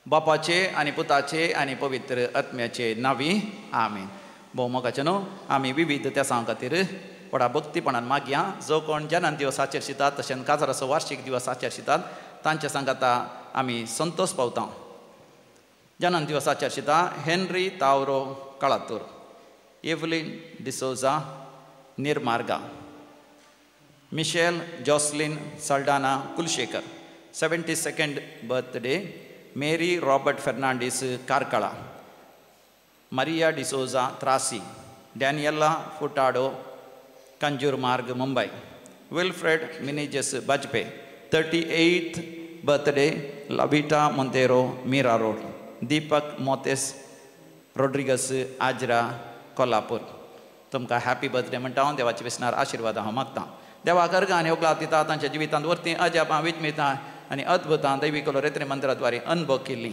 बापाचे आणि पुताचे आणि पवित्र आत्म्याचे नावी आमीन. भोवमोगाचे न्हू आमी विविध त्या खातीर व्हडा भक्तीपणान मागया. जो कोण जनान दिवस आचरशितात तशेंच काजाराचो वार्षिक दिवस आचरशितात तांचे सांगाता आमी संतोष पावता. जनान दिवस आचरशिता Henry Tauro Kalathur, Evelyn D'Souza Nirmarga, Michelle Jocelyn Saldanha Kulshekar. 72nd birthday Mary Robert Fernandes Karkala, Maria D'Souza Trasi, Daniela Furtado Kanjur Marg Mumbai, Wilfred Menezes Bajpe. 38th birthday Lavita Monteiro Mira road, Deepak मोतेस रोड्रिगस आजरा कोल्हापूर. तुमकां हॅपी बर्थडे म्हणटा हांव. देवाच्या विस्नार आशिर्वाद हांव मागतां. देवाक अर्घ आनी ओगलाब दिता. तांच्या जिवितांत वर्ती अजापां विस्मितां आनी अद्भुतां दैवीक रेत्रे मंदिराद्वारे अनुभव केल्ली.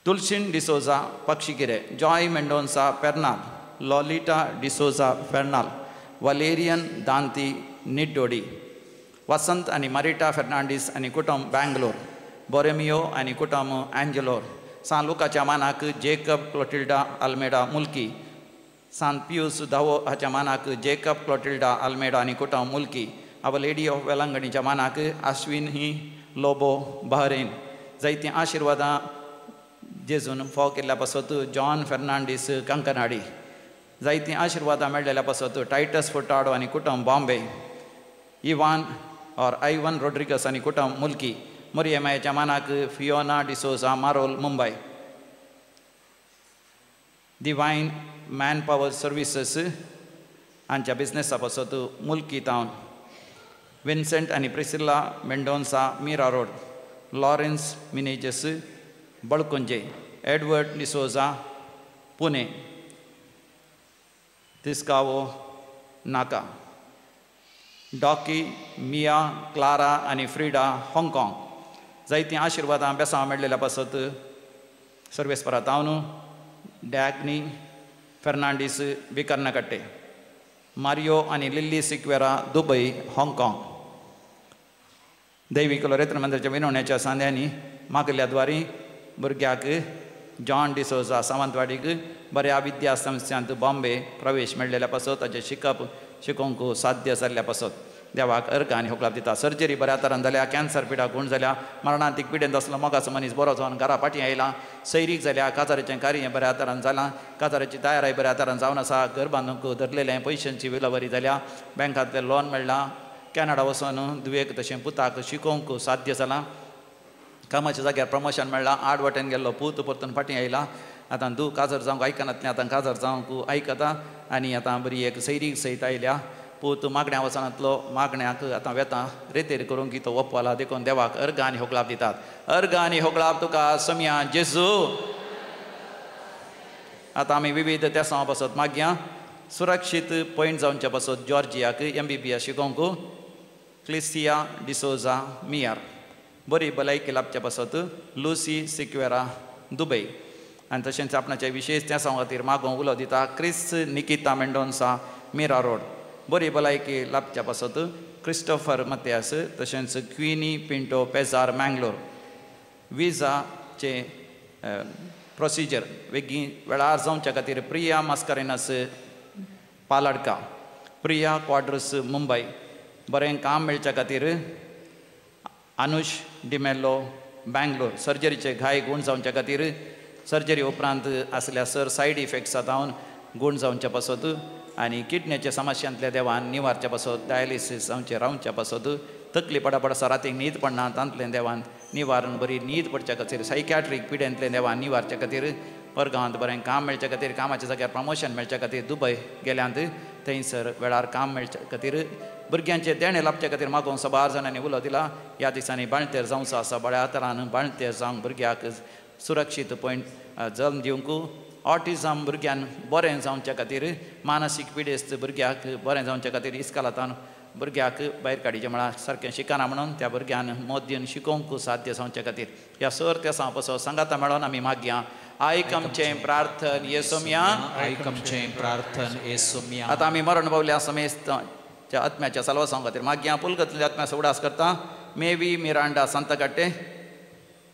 तुलसीन डिसोजा पक्षिगिरे, जॉय मेंडोन्सा पेर्नाल, लॉलिटा डिसोजा फेर्नाल, वलेरियन दांती निड्डोडी, वसंत आनी मारिटा फेर्नांडीस आनी कुटुंब बँगलोर, बोरेमियो आनी कुटुंब एंजलोर. सान लुकाच्या मानाक जेकब क्लोटिल्डा आल्मेडा मुल्की, सान पियूस धावो हाच्या मानाक जेकब क्लोटिल्डा आल्मेडा आनी कुटुंब मुल्की. आवर लेडी ऑफ वेलंगणीच्या मानाक आश्विन ही लोबो बहरेन. जायतीं आशिर्वादां जेजून फाव केल्ल्या पासत जॉन फेर्नांडीस कंकनाडी. जायतीं आशिर्वादां मेळ्ळेल्या पासत टायटस फुटाडो आनी कुटुंब बॉम्बे, इवान आयवन रोड्रिगस आनी कुटुंब मुल्की. मोरियमाच्या मानाक Fiona D'Souza Marol Mumbai. Divine man power services हांच्या बिझनेसा पासत मुल्की टावन. विन्सेंट आनी Priscilla Mendonca Mira road, Lawrence Menezes Balkunje, Edward D'Souza Pune, तिस्कावो नाका. डॉकी मिया क्लारा आनी फ्रिडा हाँगकाँग. जायतीं आशिर्वादां बेसांव मेळ्ळेल्या पासत सर्वेस्परा तावन, डॅग्नी फेर्नांडीस बिकर्नाकट्टे, मारियो आनी लिल्ली सिक्वेरा दुबय हाँगकाँग. दैवीक रेत्र मंदिराच्या विनवण्याच्या सांद्यांनी मागल्या द्वारी भुरग्याक जॉन डिसोजा सावंतवाडीक बऱ्या विद्या संस्थांत बॉम्बे प्रवेश मेळ्ळेल्या पासत ताचें शिकोवंक साध्य जाल्ल्या पासत देवाक अर्घ आनी होगलाब दिता. सर्जरी बऱ्या तरान जाल्या, कॅन्सर पिडा गुण जाल्या, मरणांतीक पिडेंत आसलो मोगाचो मनीस बरो जावन घरा फाटीं आयला, सैरीक जाल्या, काजाराचें कार्य बऱ्या तरान जालां, काजाराची तयारी बऱ्या तरान जावन आसा, घर बांदूंक धरलेलें पयशांची विलावरी जाल्या, बँकांतलें लोन मेळ्ळां, कॅनडा वचून दुवेक तशें पुताक शिकोवंक साध्य जालां, कामाच्या जाग्यार प्रमोशन मेळ्ळां, आड वाटेन गेल्लो पूत परतून फाटीं आयला, आतां काजर जावंक आयकनातलें आतां काजर जावंक आयकता आनी आतां बरी एक सैरीक सयत आयल्या. पूत मागण्या वचनातलो मागण्याक आतां वेतां रेतेर करूंक तो ओपवाला. देखून देवाक अर्घ आनी होगलाब दितात. अर्घ आनी होगलाब तुका सम्या जेजू. आतां आमी विविध तेसां पासत मागया. सुरक्षीत पॉयंट जावच्या पासत जॉर्जियाक MBBS शिकोवंक क्लिसिया डिसोजा मियार. बरी भलायकी लाभच्या पासत लुसी सिक्वेरा दुबय. आनी तशेंच आपणाच्या विशेश तेसां खातीर मागोवंक उलो दिता क्रिस निकिता मेंडोन्सा मीरा रोड. बरी भलायकी लाभच्या पासत क्रिस्टोफर मतियास, तशेंच क्विनी पिंटो पेजार मँगलोर. विजाचे प्रोसिजर बेगीन वेळार जावच्या खातीर प्रिया मास्कारेनस पालाडका, प्रिया क्वाड्रस मुंबय. बरें काम मेळच्या खातीर अनुष डिमेल्लो बँगलोर. सर्जरीचे घाय गूण जावच्या खातीर सर्जरी उपरांत आसल्या सर सायड इफेक्ट्स जावन गूण जावच्या पासत आनी किडनीच्या समस्यांतल्या देवान निवारच्या पासत डायलिसीस जावचें रावच्या पासत तकली पडा रातीक न्हीद पडना तांतलें देवान निवारण बरी न्हीद पडच्या खातीर सायकॅट्रीक पिड्यांतलें देवान निवारच्या खातीर परगांवांत बरें काम मेळच्या खातीर कामाच्या जाग्यार प्रमोशन मेळच्या खातीर दुबय गेल्यांत थंयसर वेळार काम मेळच्या खातीर भुरग्यांचे देणे लाभच्या खातीर मागोवंक 12 जाणांनी उलो दिला. ह्या दिसांनी बाळंतेर जावचो आसा. बऱ्या तरान बाळंतेर जावंक भुरग्याक सुरक्षीत पॉयंट जल्म दिवंक, ऑटिझम भुरग्यांक बरें जावच्या खातीर, मानसीक पिडेस्त भुरग्याक बरें जावच्या खातीर इस्कालांत भुरग्याक भायर काडीचें म्हळ्यार सारकें शिकना म्हणून त्या भुरग्यान मोद दिवन शिकोवंक साध्य जावचे खातीर ह्या सर त्या पासो सांगाता मेळोन आमी मागया आयक आमचें प्रार्थन येसुमिया आयक आमचें प्रार्थन येसुमिया. आतां आमी मरण पावल्या समेस्ताच्या आत्म्याच्या साल्वासां खातीर मागया पुलगतल्या आत्म्याचो उडास करता मेवी मिरांडा सांताकाटे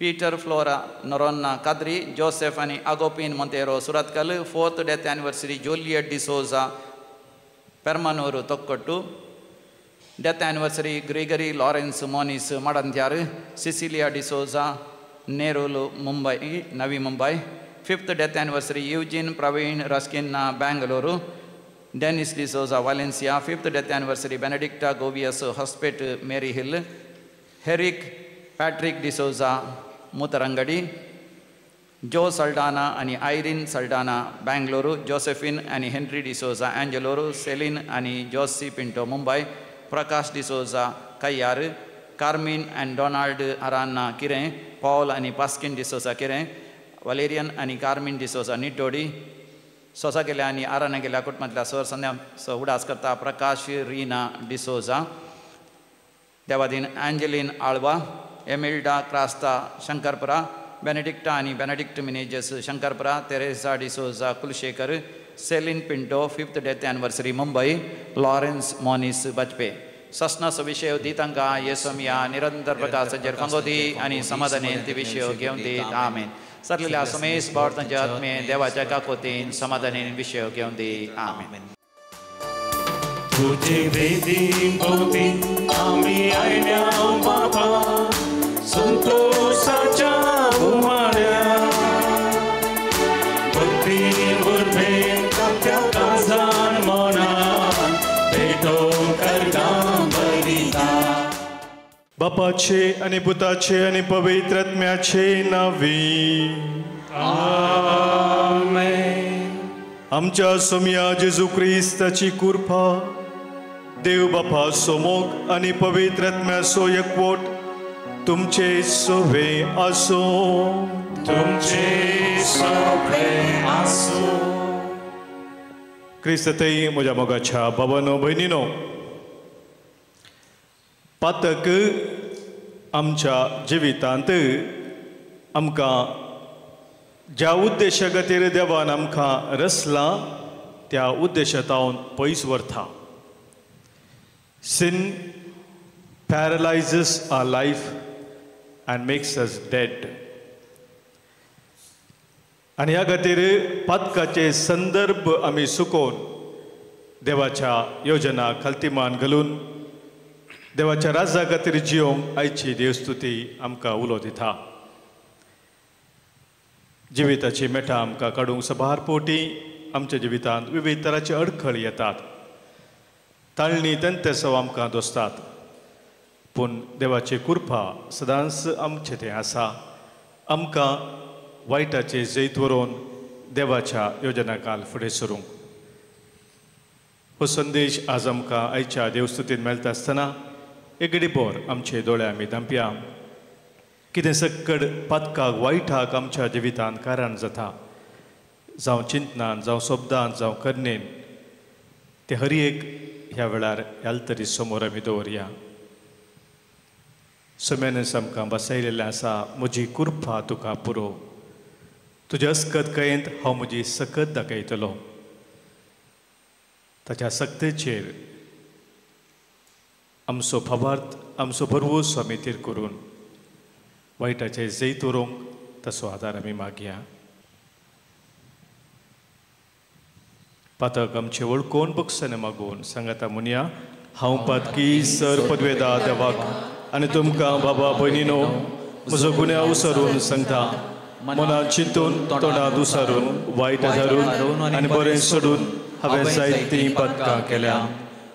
Peter Flora Noronha Kadri Joseph आनी आगोपीन Monteiro Surathkal 4th death anniversary Juliet D'Souza Permannur Thokkottu death anniversary Gregory Lawrence Monis Madantyar Cecilia D'Souza Nerul Mumbai Navi Mumbai 5th death anniversary Eugene Praveen Rasquinha Bengaluru Dennis D'Souza Valencia 5th death anniversary Benedicta Goveas Hospet Mary Hill हेरिक Patrick D'Souza Mutharangadi Joe Saldanha आनी Irene Saldanha Bengaluru Josephine आनी Henry D'Souza Angelore Celine आनी जोसी पिंटो मुंबई प्रकाश D'Souza कय्यार carmine end Donald अरान्ना किरें Paul आनी पास्किन डिसोजा किरें Valerian आनी carmine D'Souza निड्डोडी सोसा गेल्या आनी आराना गेल्या कुटुंबांतल्या सर संध्या उडास करता प्रकाश रीना डिसोजा देवादीन Angeline Alva Emilda Crasta Shankarpura Benedicta आनी Benedict Menezes Shankarpura Teresa D'Souza Kulshekar Celine Pinto 5th death anniversary Mumbai Lawrence Monis Bajpe सस्नस विषय दी तांकां येसुमिया निरंतर प्रकाश फंगोदी आनी समाधाने ती विषय घेवन दी आमेन. सरलेल्या समेस बावटांचे आत्मे देवाच्या काकोतीन समाधाने विषय घेवन दी आमेन. तुझे वेदी भोवती आम्ही आयल्या बाबा संतोषाच्या घुमाड्या भक्ती उर्बेन कात्या काजान मनान भेटो करगां बलिदा. बापाचे आणि पुताचे आणि पवित्र आत्म्याचे नावी आमेन. आमच्या सोम्या जेजू क्रिस्ताची कृपा देव बापा सोमोग आणि पवित्र आत्म्याचो एकवट तुमचे सोवे आसो. तुमचे सोवे आसो. क्रिस्ततई म्हज्या मोगाच्या भावांनो भयणीनो पातक आमच्या जिवितांत आमकां ज्या उद्देशा खातीर देवान आमकां रचलां त्या उद्देशांत पयस व्हरता. Sin paralyzes our life and makes us dead. आणि ह्या खातीर पातकाचे संदर्भ आमी सुकोवन देवाच्या योजना खालतीमान घालून देवाच्या राज्या खातीर जियोंक आयची देवस्तुती आमकां उलो दिता. जिविताची मेठां आमकां काडूंक सबार पोटी आमच्या जिवितांत विविध तरांचे अडखळ येतात. ताळणी तंतेसव आमकां दोसतात पूण देवाची कृपा सदांच आमचे थंय आसा. आमकां वायटाचे जैत व्हरून देवाच्या योजनाकाल फुडें सरूंक. हो संदेश आज आमकां आयच्या देवस्तुतीन मेळटा आसतना एक घडीभर आमचे दोळे आमी धांपया. कितें सक्कड पातकाक वायटाक आमच्या जिवितांत कारण जाता जावं चिंतनान जावं शब्दांत जावं करणेन ते हर एक ह्या वेळार तरी समोर आमी दवरया. सोम्यानस आमकां बसयलेलें आसा म्हजी कृपा तुका पुरो तुज्या अस्कत कयेंत हांव म्हजी सकत दाखयतलो. ताच्या सक्तेचेर आमचो भावार्थ आमचो भरवूस आमी तीर करून वायटाचे जैत व्हरूंक तसो आदार आमी मागया. पातक आमचे वळखून बक्षाने मागून सांगाता म्हणया हांव पातकी सर पदवेदा देवाक आनी तुमकां बाबा भयणीनो म्हजो गुन्यांव उसरून सांगता. मनांत चिंतून तोंडांत उसारून वायट धरून आनी बरें सोडून हांवें जायतीं पातकां केल्या.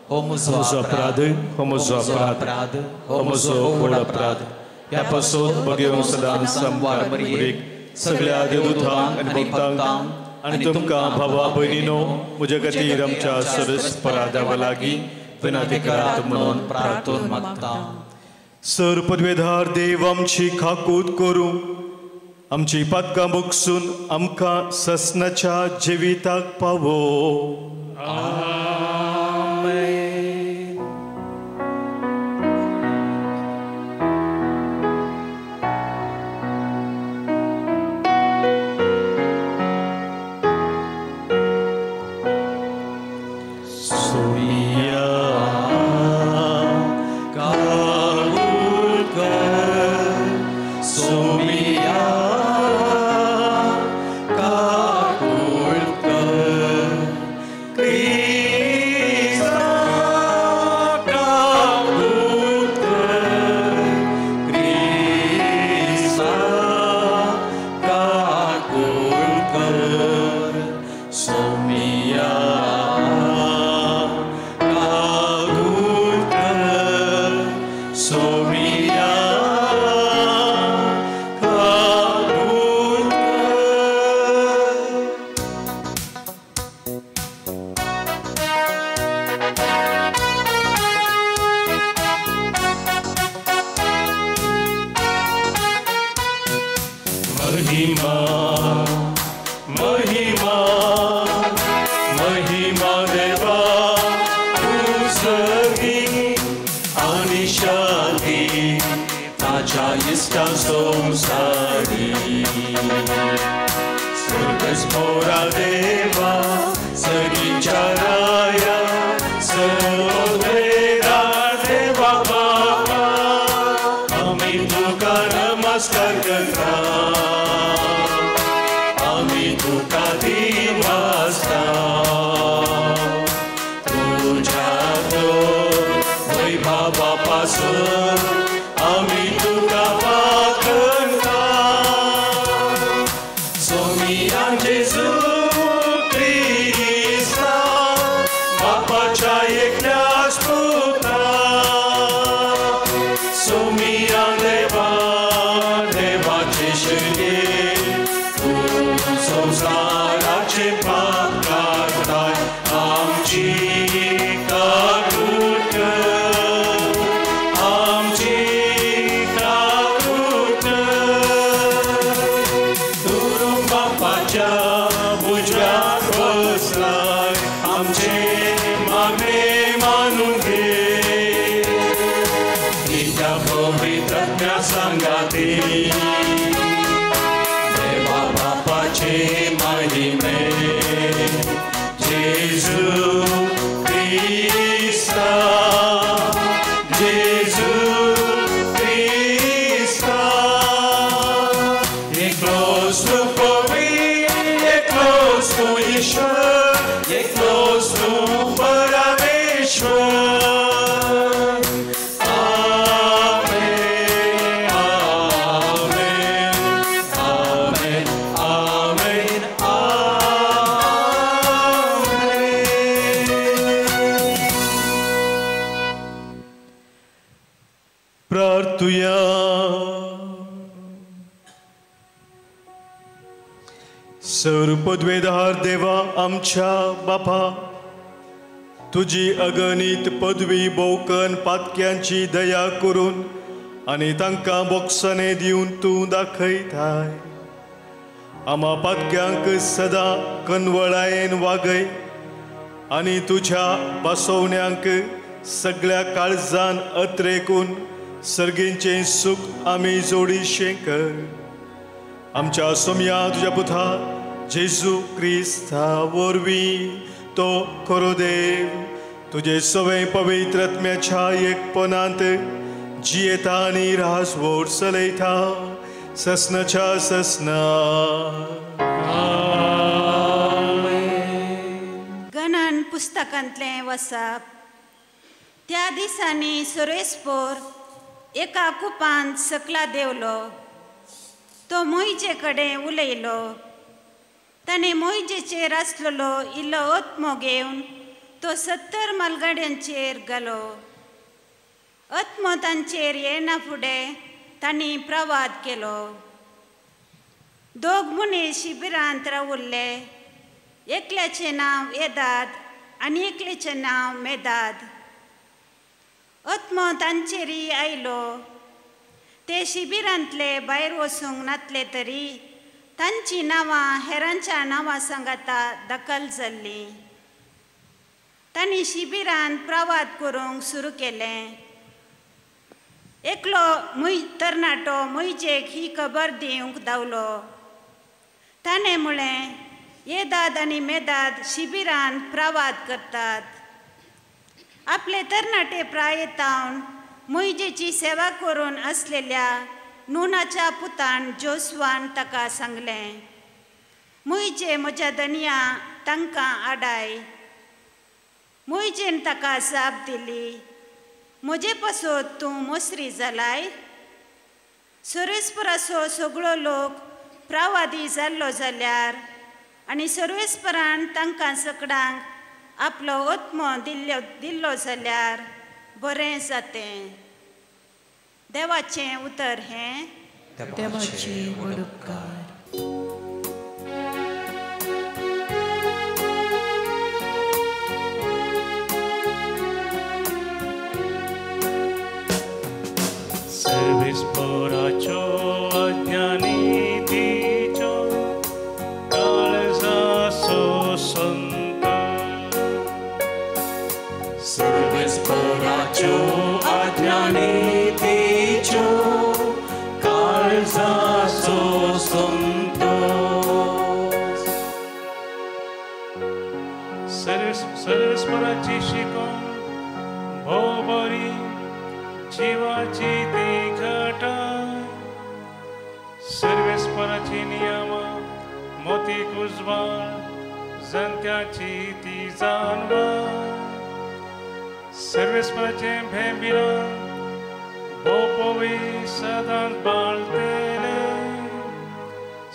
हो म्हजो अपराध हो म्हजो अपराध हो म्हजो व्हड अपराध. ह्या पासून बगेवंक सदांच संवार मरीक सगळ्या देवदूतांक आनी भक्तांक आनी तुमकां भावा भयणीनो म्हजे खातीर आमच्या सरस्परा देवा लागीं विनंती करात म्हणून प्रार्थून मागता. सर पदवेधार देव आमची खाकूत करूं आमची पातकां बगसून आमकां ससनाच्या जिविताक पावो. सोमिया कागुट सोमिया महिमा महिमा महिमा देवा तुझी आणि शांती ताच्या इष्टा संसारी स्वर्गस्फोरा देवा सगळीच्या राया सगळेरा देवा बाबा आम्ही तुका नमस्कार करता तुका दिन वाजता तुझ्या वैभवापासून आम्ही तुका वाकणता सोमिया जेजू ख्रिस्ता बापाच्या एकल्याच पुत्रा सोमिया देवा देवाचे शरीर संसाराचे पाप काढताय आमची काकूट आमची काकूट तू बापाच्या उजव्यात बसलाय आमचे मागणे मानून घे नित्या पवित्रज्ञा सांगाती महिमे जेजू ख्रिस्ता जेजू ख्रिस्ता एकलोच तू पवित्र एकलोच तू ईश्वर एकलोच तू परमेश्वर प्रार्थुया सर्वपदवेदार देवा आमच्या बापा तुझी अगणित पदवी भोवकन पातक्यांची दया करून आनी तांकां बोगसणे दिवन तूं दाखयताय आमा पातक्यांक सदां कनवळायेन वागय आनी तुझ्या बसवण्यांक सगळ्या काळजान अत्रेकून सर्गींचे सुख आमी जोडीशें कर आमच्या सोम्या तुझ्या पुता जेजू क्रिस्ता वरवीं तो खरो देव तुझे सवय पवित्र आत्म्याच्या एकपणांत जियेता आनी राजवट चलयता ससनाच्या ससना गणन पुस्तकांतलें वसप त्या दिसांनी सुरेस्पोर एका कुपांत सकला देवलो तो मोईजे कडेन उलयलो ताणें मोईजेचेर आसलेलो इल्लो ओत्मो घेवन तो 70 मलगड्यांचेर घालो ओत्मो तांचेर येना फुडें तांणी प्रवाद केलो 2 मनीस शिबिरांत रावुल्ले एकल्याचें नांव एदाद आनी एकल्याचें नांव मेदाद ओत्मो तांचेरी आयलो ते शिबिरांतले भायर वचूंक नातले तरी तांची नांवां हेरांच्या नांवां सांगाता दखल जाल्ली तांणी शिबिरांत प्रवाद करूंक सुरू केलें एकलो तरणाटो मोईजेक ही खबर दिवंक धांवलो ताणें म्हळें एदाद आनी मेदाद शिबिरांत प्रवाद करतात आपले तरणाटे प्रायेतावन मोईजेची सेवा करून असलेल्या नूनाच्या पुतान जोसवान ताका सांगलें मोईजे म्हज्या धनया तांकां आडाय मोईजेन ताका जाप दिली म्हजे पासत तूं मोसरी जालाय सुरेस्पुराचो सगळो लोक प्रवादी जाल्लो जाल्यार आनी सर्वेस्परान तांकां सगळ्यांक आपलो आत्मो दिल्लो जाल्यार बरें जातें. देवाचें उतर हें देवाचे व्हड उपकार. सर्वेस्पराच्यो अज्ञानितीच्यो काळजाचो संत. सर्वेस्पराच्यो अज्ञानितीच्यो काळजाचो संतोष. सर्वेस्पराची शिकवण भोव बरी जिवाची ती घटाय. सर्वेस्पराची नियमां मोती कुजबाळ जाणट्याची ती जाणवाय. सर्वेस्पराचें भेंबिरां भोवपोवी सदांच बाळगलेले.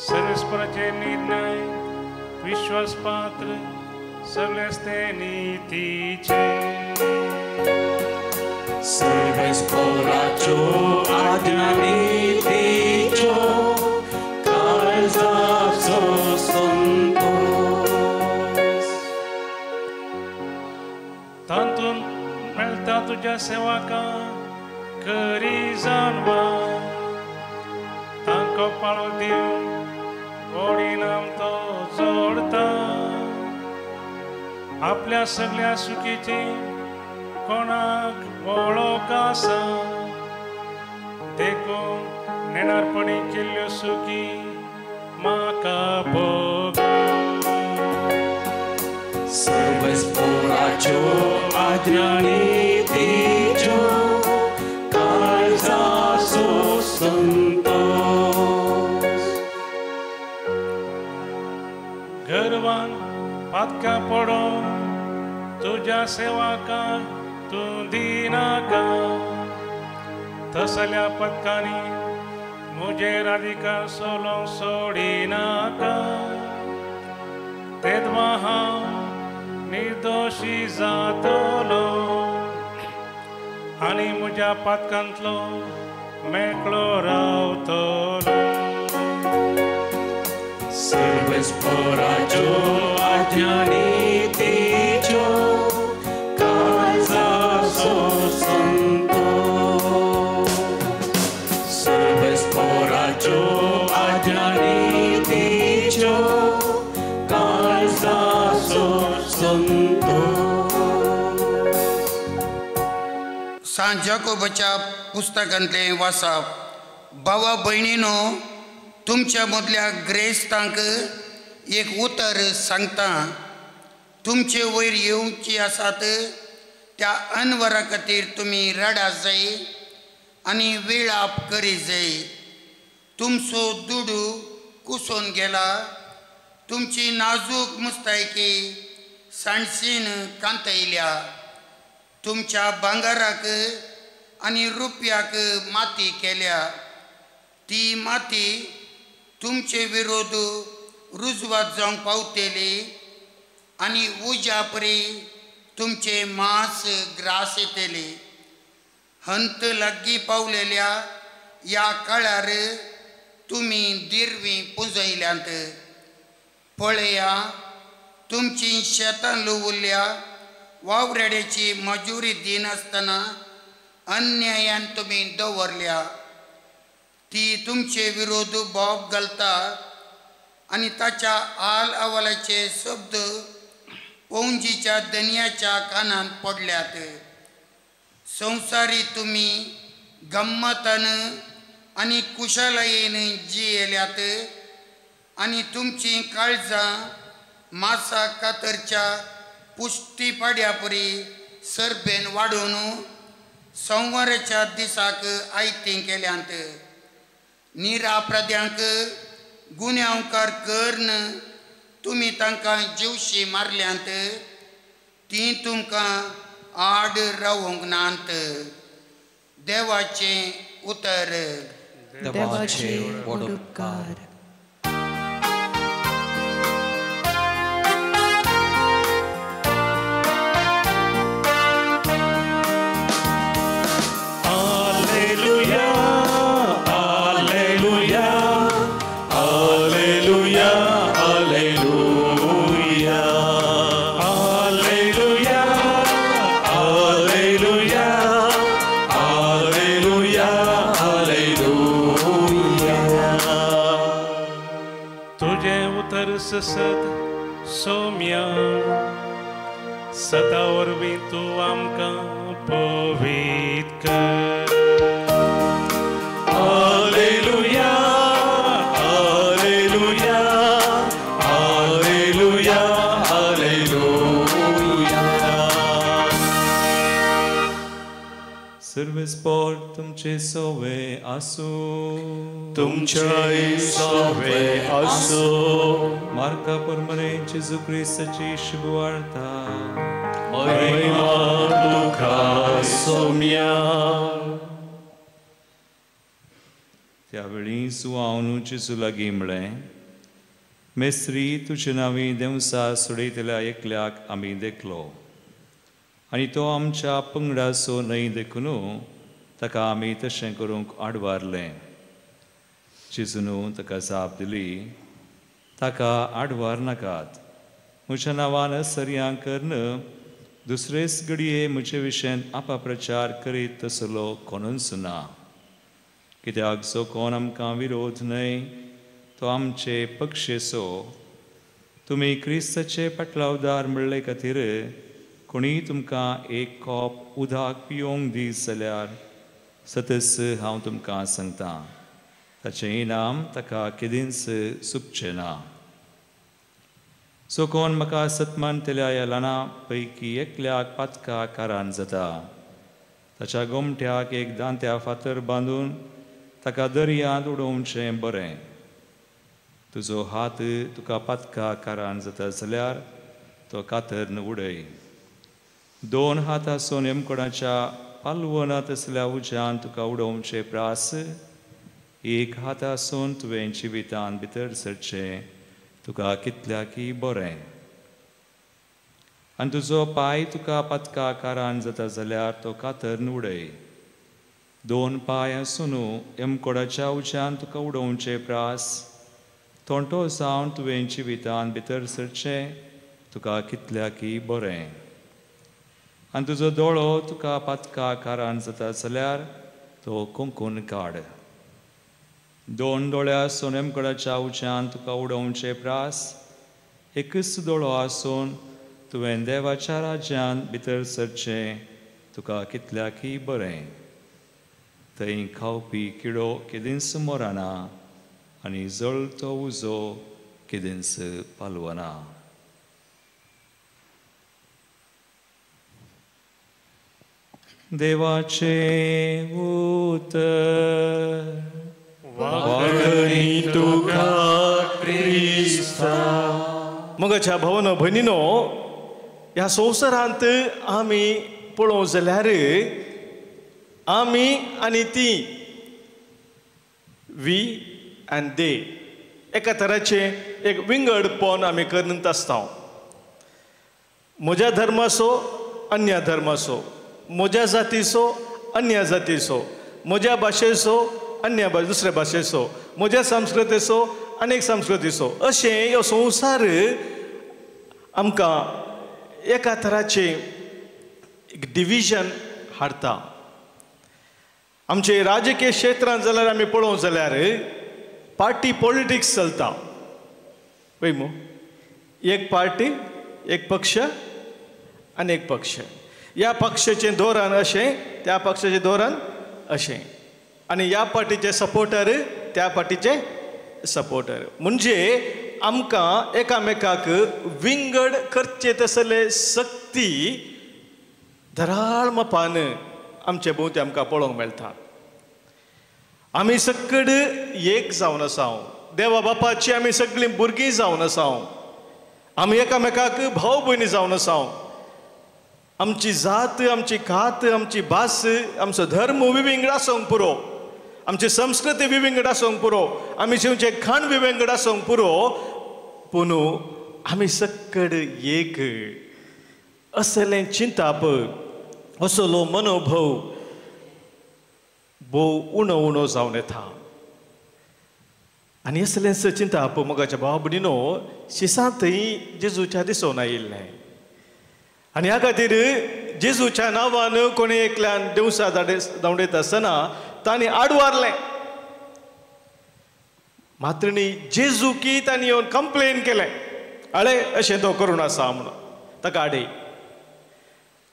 सर्वेस्पराचे निर्णय विश्वासपात्र सगळेच ते नितीचे. सर्वेस्पराच्यो आज्ञानितीच्यो काळजाचो संतोष. तातूंत मेळटा तुज्या सेवकांक खरी जाणवाय. तांकां पाळो दिवन ओडीनाम तो जोडता. आपल्या सगळ्या सुखीची कोणाक वळख आसा. देखून नेणारपणी केल्ल्यो सुखी म्हाका भोग. सर्वेस्पराच्यो आज्ञानितीच्यो काळजाचो संतोष. गर्वान पातका पडोवन तुज्या सेवकांक तूं दिनाका. तसल्या पथकांनी मुजेर अधिकार सोलोवंक सोडिनाका. तेदवा हांव निर्दोशी जातलो आनी म्हज्या पातकांतलो मेकळो रावतलो. सर्वेस्पराच्यो आज्ञानितीच्यो काळजाचो संतोष. सर्वेस्पराच्यो आज्ञानितीच्यो काळजाचो संतोष. सांत जाकोबाच्या पुस्तकांतलें वाचप. भावा भयणीनो, तुमच्या मदल्या ग्रेस्तांक एक उतर सांगता. तुमचे वयर येवची आसात त्या अनवरा खातीर तुमी रडात जाय आनी वेळाप करी जाय. तुमचो दुडू कुसोन गेला. तुमची नाजूक मुस्तायकी साणसीन कांतयल्या. तुमच्या भांगाराक आनी रुपयाक माती केल्या. ती माती तुमचे विरोध रुजवात जावंक पावतेली आनी उज्या परी तुमचे मांस ग्रास येतली. हंत लागीं पावलेल्या ह्या काळार तुमी दिरवीं पुंजयल्यांत. पळया, तुमची शेतां लुवल्ल्या वावरेड्याची मजुरी दिनासतना अन्यायान तुमी दवरल्या. ती तुमचे विरोध बोब घालता आनी ताच्या आल अहवालाचे शब्द पौंजीच्या दनयाच्या कानान पडल्यात. संवसारी तुमी गम्मतान आनी कुशलयेन जियेल्यात आनी तुमची काळजां मासा कातरच्या पुष्टी पाड्या परी सरबेन वाडून संवाराच्या दिसाक आयतीं केल्यांत. निरापराध्यांक गुन्यांवकार कर्ण तुमी तांकां जीवशी मारल्यांत. ती तुमकां आड रावूंक नात. देवाचें उतर. देवाचे व्हड उपकार. सत सौम्या सदा वरवीं तूं आमकां पवित्र कर. Hallelujah hallelujah hallelujah hallelujah. सर्वेस्पोर तुमचे सोवे आसो तुमच्याय सोवे आसो. मार्का परमरे जेजू क्रिस्ताची शुभ वार्ता महिमा तुका सौम्या. त्यावेळी सुवावनू जेजू लागीं म्हळें, मेस्त्री तुजे नांवी देवसा सोडयतल्या एकल्याक आमी देखलो आनी तो आमच्या पंगडा सो न्हय देखून ताका आमी तशें करूंक आडवारलें. जेजून ताका जाप दिली, ताका आडवार नाकात. म्हज्या नांवान सर्यां करन दुसरेच घडये म्हजे विशयेन अपप्रचार करीत तसलो कोणूच ना. कित्याक जो कोण आमकां विरोध न्हय तो आमचे पक्षेचो. तुमी क्रिस्ताचे पाटलावदार म्हणले खातीर कोणी तुमकां एक कॉप उदक पिवंक दी जाल्यार सतस हांव तुमकां सांगतां, ताचें इनाम ताका केदींच चुकचें ना. जो कोण म्हाका सतमानतल्या ह्या ल्हाना पैकी एकल्याक पातका कारान जाता, ताच्या गोमट्याक एक दांत्या फातर बांदून ताका दर्यांत उडोवचें बरें. तुजो हात तुका पातका कारान जाता जाल्यार तो कातरन उडय. 2 हात आसून एमकोणाच्या पालवनांत असल्या उज्यान तुका उडोवचें प्रास. 1 हात आसून तुवें जिवितांत भितर सरचें तुका कितल्याकी बरें. आनी तुजो पाय तुका पातका कारान जाता जाल्यार तो कातरन उडय. 2 पाय आसून एमकोडाच्या उज्यान तुका उडोवचें प्रास. तोंटो जावन तुवें जिवितांत भितर सरचें तुका कितल्याकी बरें. आनी तुजो दोळो तुका पातका कारान जाता जाल्यार तो कुंकून काड. 2 दोळे आसून एमकोडाच्या उज्यान तुका उडोवचें प्रास. एकच दोळो आसून तुवें देवाच्या राज्यांत भितर सरचें तुका कितल्याकी बरें. थंय खावपी किडो केदींच मोराना आनी जळतो उजो केदींच पालवना. देवाचे उतर वागणी तुका क्रिस्ता. मगाच्या भावनो भयणीनो, ह्या संवसारांत आमी पळोवंक जाल्यार आमी आनी ती वी एंड दे एका तराचे एक विंगडपण आमी करीत आसता. म्हज्या धर्माचो अन्य धर्माचो, म्हज्या जातीचो अन्य जातीचो, म्हज्या भाशेचो अन्य दुसऱ्या भाशेचो, म्हज्या संस्कृतीचो अनेक संस्कृतीचो. अशें ह्यो संवसार आमकां एका तराचे डिविजन हाडटा. आमचे राजकीय क्षेत्रांत जाल्यार आमी पळोवंक जाल्यार पार्टी पॉलिटिक्स चलता. पळय मू, एक पार्टी, एक पक्ष आनी एक पक्ष. ह्या पक्षाचें धोरण अशें, त्या पक्षाचें धोरण अशें, आनी ह्या पार्टीचे सपोर्टर त्या पार्टीचे सपोर्टर. म्हणजे आमकां एकामेकाक विंगड करचे तसले सक्ती धराळ मापान आमचे भोंवती आमकां पळोवंक मेळटा. आमी सकड एक जावन आसाव. देवा बापाची आमी सगळीं भुरगीं जावन आसाव. आमी एकामेकाक भाव भयणी जावन आसाव. आमची जात, आमची खात, आमची भास, आमचो धर्म विविंगड आसूंक पुरो, आमची संस्कृती विविंगड आसूंक पुरो, आमी जेवचे खाण विविंगड आसूंक पुरो, पूण आमी सकड एक असलें चिंताप, असलो मनोभव भोव उणो उणो जावन येता. आनी असलेंच चिंताप मोगाच्या भाव भयणीनो शिसांतय जेजूच्या दिसोन आयिल्लें. आनी ह्या खातीर जेजूच्या नांवान कोणी एकल्यान देवसा धांवडयता आसतना तांणी आडवारलें. मात्र न्ही जेजू की तांणी येवन कंप्लेन केलें. अळे अशें तो करून आसा म्हणून ताका आडय.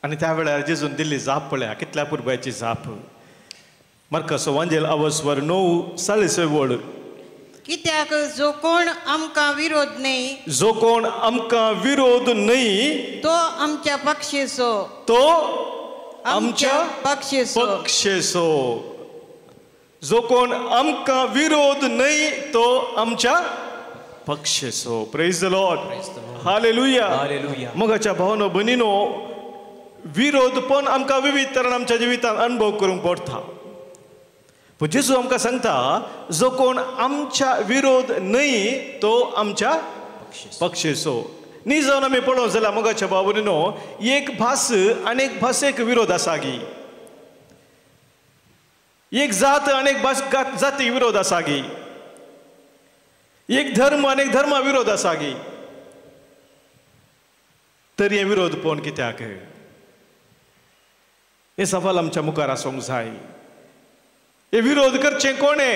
आनी त्या वेळार जेजून दिल्ली जाप पळया कितल्या पुरबायची जाप. मार्कस वांजेल अवस्वर 9:46. कित्याक जो कोण आमकां विरोध न्ही जो कोण आमकां विरोध न्ही तो आमच्या पक्षेचो तो आमच्या पक्षेचो पक्षेचो. जो कोण आमकां विरोध न्ही तो आमच्या पक्षेचो. Praise the Lord. हालेलुया. मोगाच्या भावनो भयणीनो, विरोध पण आमकां विविध तरेन आमच्या जिवितांत अनुभव करूंक पडटा. पण जेजू आमकां सांगता जो कोण आमच्या विरोध न्ही तो आमच्या पक्षेचो. न्ही जावन आमी पळोवंक जाल्यार मोगाच्या भाव भयणीनो, एक भास आनीक भासेक विरोध आसा गी. एक जात आनीक जातीक विरोध आसा गी. एक धर्म आनीक धर्मा विरोध आसा गी. तर हे विरोध पण कित्याक? हे सवाल आमच्या मुखार आसूंक जाय. हे विरोध करचे कोणे?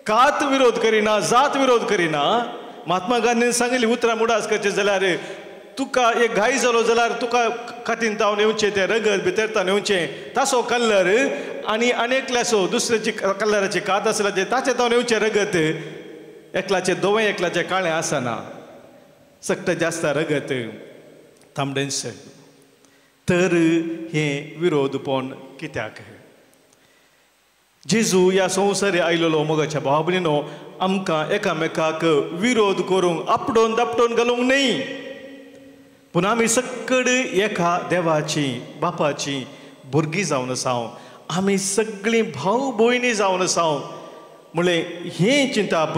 कात विरोध करिना, जात विरोध करिना. महात्मा गांधीन सांगिल्ली उतरां मुडास करचे जाल्यार तुका एक घाई जालो जाल्यार तुका खातीन तावन येवचें, तें रगत भितरतावन येवचें, ताचो कलर आनी आनेकल्याचो दुसऱ्याची कलराची कात आसल्याचे ताचें तावन येवचें रगत. एकल्याचें धवें एकल्याचें काळें आसना. सक्त जास्त रगत तांबडेंच. तर हे विरोधपण कित्याक? जेजू ह्या संवसारी आयलेलो मोगाच्या भाव भयणीनो आमकां एकामेकाक विरोध करूंक आपडोवन दापटोवन घालूंक न्ही, पूण आमी सक्कड एका देवाची बापाची भुरगीं जावन आसाव. आमी सगळीं भाव भयणी जावन आसाव. म्हळ्यार हें चिंताप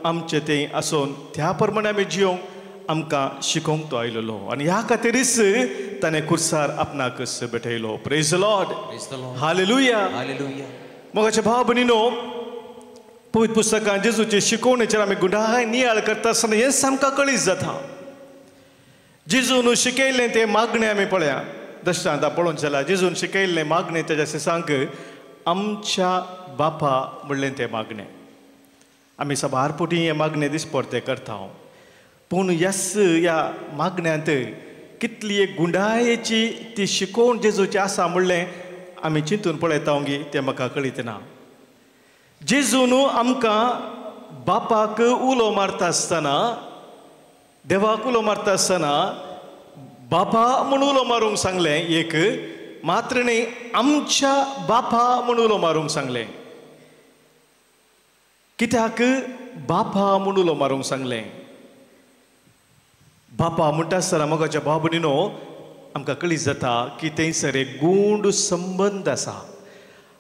आमचें तें आसून त्या प्रमाणे आमी जियोंक आमकां शिकोवंक तो आयलेलो. आनी ह्या खातीरच ताणें कुर्सार आपणाक भेटयलो. Praise the Lord. हालेलुया. मोगाच्या भाव भयणीनो, पवित्र पुस्तकांत जेजूचे शिकवणेचेर आमी गुंडाय नियाळ करता आसतना हें सामका कळीत जाता. जेजून शिकयल्लें तें मागणें आमी पळया. दृश्टांत पळोवंक जाल्यार जेजून शिकयल्लें मागणें तेज्या सिसांक आमच्या बापा म्हणलें तें मागणें. आमी सबारपोटी हें मागणें दिसपरतें करता. पूण ह्या मागण्यांत कितली एक गुंडायेची ती शिकोवण जेजूची आसा म्हणलें आमी चिंतून पळयता गी तें म्हाका कळीत ना. जेजून आमकां बापाक उलो मारता आसतना, देवाक उलो मारता आसतना बापा म्हूण उलो मारूंक सांगलें एक, मात्र न्ही आमच्या बापा म्हूण उलो मारूंक सांगलें. कित्याक बापा म्हूण उलो मारूंक सांगलें? बापा म्हणटा आसतना मोगाच्या भाव भयणीनो आमकां कळीत जाता की थंयसर एक गूंड संबंद आसा.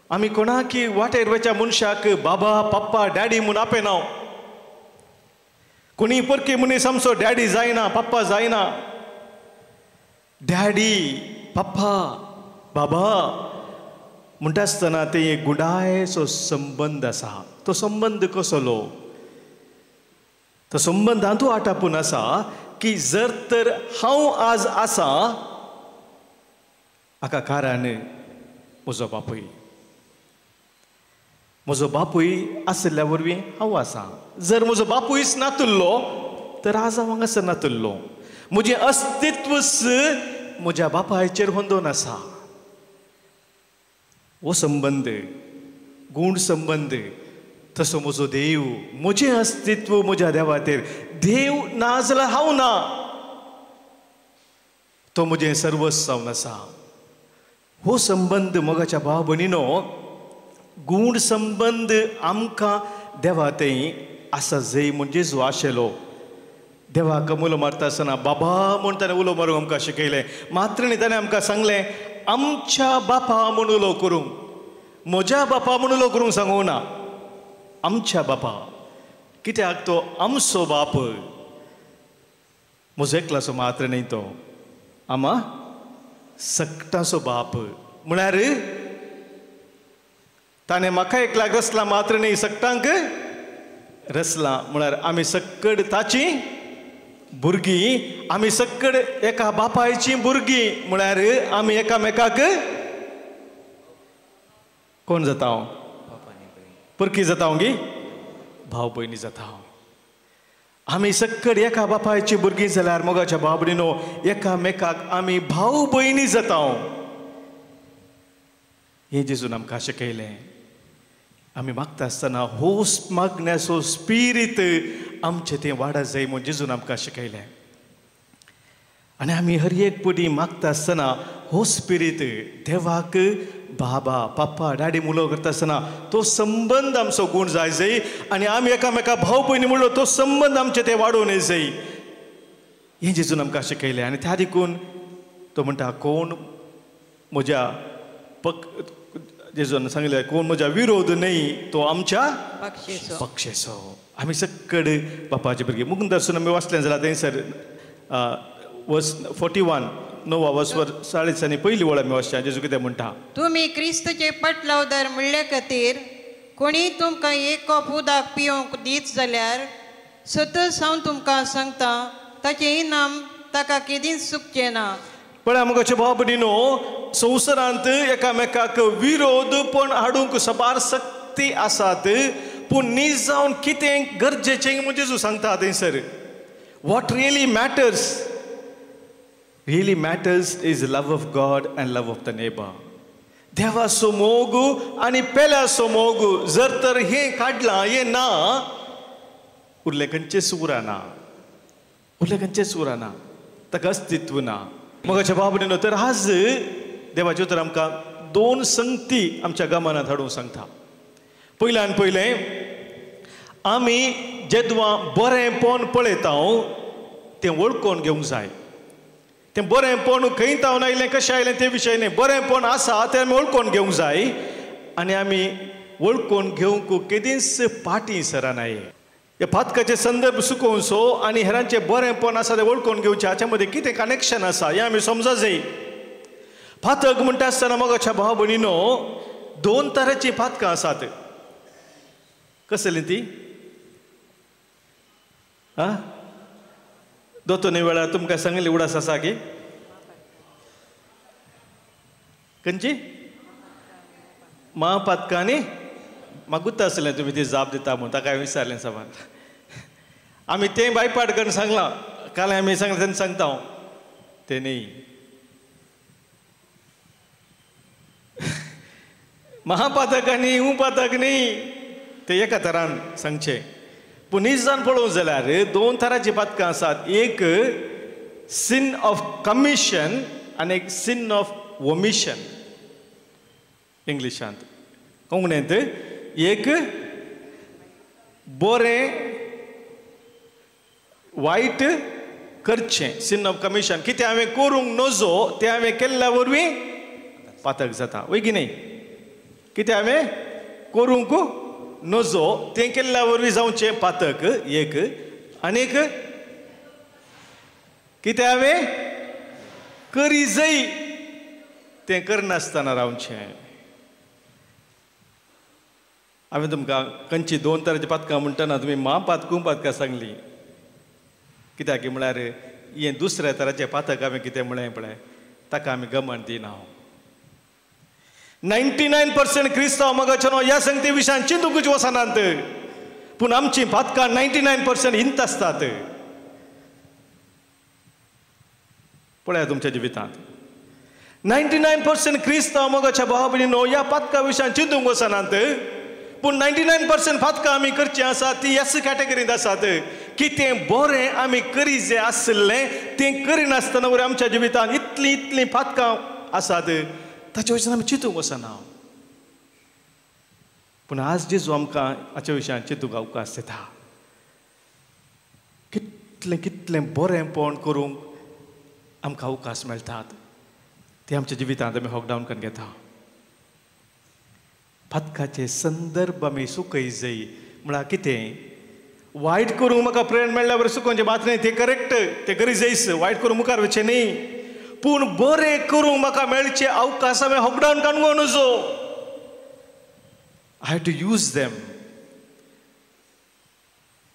आमी कोणाकी वाटेर वच्या मनशाक बाबा पप्पा डॅडी म्हूण आपयनाव. कोणी परके मनीस आमचो डॅडी जायना, पप्पा जायना. डॅडी पप्पा बाबा म्हणटा आसतना ते एक गुंडायचो संबंद आसा. तो संबंद कसलो? तो संबंद हातूं आटापून आसा की जर तर हांव आज आसा हाका कारण म्हजो बापूय. म्हजो बापूय आसल्या वरवीं हांव आसा. जर म्हजो बापूयच नातुल्लो तर आज हांव हांगासर नातुल्लो. म्हजें अस्तित्वच म्हज्या बापायचेर होंदोन आसा. हो संबंद गूण संबंद. तसो म्हजो देव, म्हजें अस्तित्व म्हज्या देवाचेर. देव ना जाल्यार हांव ना. तो म्हजें सर्वस्व जावन आसा. हो संबंद मोगाच्या भाव भयणीनो, गूण संबंद आमकां देवा थंय आसा जंय म्हणजे जो आशिल्लो. देवाक उलो मारता आसतना बाबा म्हूण ताणें उलो मारूंक आमकां शिकयलें. मात्र न्ही ताणें आमकां सांगलें आमच्या बापा म्हूण उलो करूंक. म्हज्या बापा म्हूण उलो करूंक सांगूंक ना, आमच्या बापा. कित्याक तो आमचो बाप. म्हजो एकलाचो मात्र न्ही तो, आमा सक्ताचो बाप. म्हळ्यार ताणें म्हाका एकल्याक रचला मात्र न्ही सक्तांक रचला. म्हळ्यार आमी सक्कड ताची भुरगीं. आमी सक्कड एका बापायची भुरगीं. म्हळ्यार आमी एकामेकाक कोण जाता? परकी जाता गी भाव भयणी जाता. आमी सक्कड एका बापायची भुरगीं जाल्यार मोगाच्या बाबडीनो एकामेकाक आमी भाऊ भयणी जाता हें जेजून आमकां शिकयलें. आमी मागता आसतना होस्ट मागण्याचो स्पिरीट आमचें तें वाडत जाय म्हूण जेजून आमकां शिकयलें. आनी आमी हर एक पटी मागता आसतना हो स्पिरीट देवाक बाबा पप्पा डॅडी मुलो करता आसतना तो संबंद आमचो गूण जाय आनी आमी एकामेका भाव भयणी म्हणलो तो संबंद आमचे ते वाडोवन जाय हें जेजून आमकां शिकयलें. आनी त्या देखून तो म्हणटा कोण म्हज्या जेजून सांगलें कोण म्हज्या विरोध न्हय तो आमच्या पक्षेचो. आमी सक्कड बापाचे भुरगीं मुगून दर्शन आमी वाचलें जाल्यार थंयसर वर्स 41 9 वर्सवर 40 पयली वळ आमी वाचच्या. जेजू कितें म्हणटा तुमी क्रिस्तचे पटलावदार म्हणले खातीर कोणी तुमकां एक कप उदक पिवंक दीत जाल्यार सतत हांव तुमकां सांगता ताचें इनाम ताका केदींच चुकचें ना. पळय मोगाचे भाव भयणीनो संवसारांत एकामेकाक विरोधपण हाडूंक सबार सक्ती आसात पूण नीज जावन कितें गरजेचें म्हणजे जेजू सांगता थंयसर. What really matters is love of God and love of the neighbour. देवाचो मोग आनी पेल्याचो मोग जर तर हें काडलां हें ना उरलें खंयचेंच उरना ताका अस्तित्व ना. मोगाच्या भाव भयणीनो तर आज देवाचे उतर आमकां 2 संगती आमच्या गमनांत हाडूंक सांगता. पयल्यान पयलें आमी जेदवां बरेंपण पळयता तें वळखून घेवंक जाय. तें बरेंपण खंय तावन आयलें कशें आयलें ते विशय न्ही. बरेंपण आसा तें आमी वळखून घेवंक जाय आनी आमी वळखून घेवंक केदींच फाटीं सरनाय. हे फातकाचे संदर्भ सुकोवचो आनी हेरांचे बरेंपण आसा तें वळखून घेवचें हाचे मदीं कितें कनेक्शन आसा हें आमी समजा जाय. फातक म्हणटा आसतना मोगाच्या भाव भयणीनो 2 तरांचीं फातकां आसात. कसलीं ती दोतोनी वेळार तुमकां सांगली उडास आसा की खंयची महापातकां न्ही. म्हाका गुर्त आसलें तुमी ती जाप दिता म्हूण ताका विचारलें सामान आमी तें बायपाट करून सांगलां काल आमी सांगलें तेन्ना सांगता हांव तें न्ही. महापातक आनी उपातक न्ही ते एका तरान सांगचें. पूण निजान पळोवंक जाल्यार 2 तरांचीं पातकां आसात. एक sin of commission आनी एक sin of omission इंग्लिशांत. कोंकणींत एक बरें वायट करचें sin of commission. कितें हांवें करूंक नजो तें हांवें केल्ल्या वरवीं पातक जाता वय की न्ही. कितें हांवें करूंक नजो तें केल्ल्या वरवीं जावचें पातक एक. आनीक कितें हांवें करी जाय तें करनासतना रावचें. हांवें तुमकां खंयची 2 तरांची पातकां म्हणटना तुमी महापातकूं पातकां सांगलीं. कित्याक की म्हळ्यार हें दुसऱ्या तराचें पातक हांवें कितें म्हळें पळय ताका आमी गमन दिना. 99% क्रिस्तांव मोगाचेनो ह्या संगती विशयान चिंतूंकच वचनात पूण आमचीं पातकां 99% हिंत आसतात. पळया तुमच्या जिवितांत 99% क्रिस्तांव मोगाच्या भाव भयणीनो ह्या पातकां विशयान चिंतूंक वचनात पूण 99% पातकां आमी करचीं आसात ती ह्याच कॅटेगरींत आसात. कितें बरें आमी करी जें आसलें तें करिनासतना वयर आमच्या जिवितांत इतलीं पातकां आसात ताचे विशयान आमी चिंतूंक वचना. पूण आज जेजू आमकां हाच्या विशयान चिंतूंक अवकाश दिता. कितलें बरेंपण करूंक आमकां अवकाश मेळटात ते आमच्या जिवितांत आमी हॉकडावन करून घेता. पातकाचे संदर्भ आमी सुकय जाय म्हळ्यार कितें वायट करूंक म्हाका प्रेरणा मेळ्ळ्या बरें सुकोवचें बात न्ही. तें करेक्ट तें करी जायस वायट करून मुखार वचचें न्ही. पूण बरें करूंक म्हाका मेळचे अवकाश हांवें हॉकडावन काडूंक नजो. I have to use them.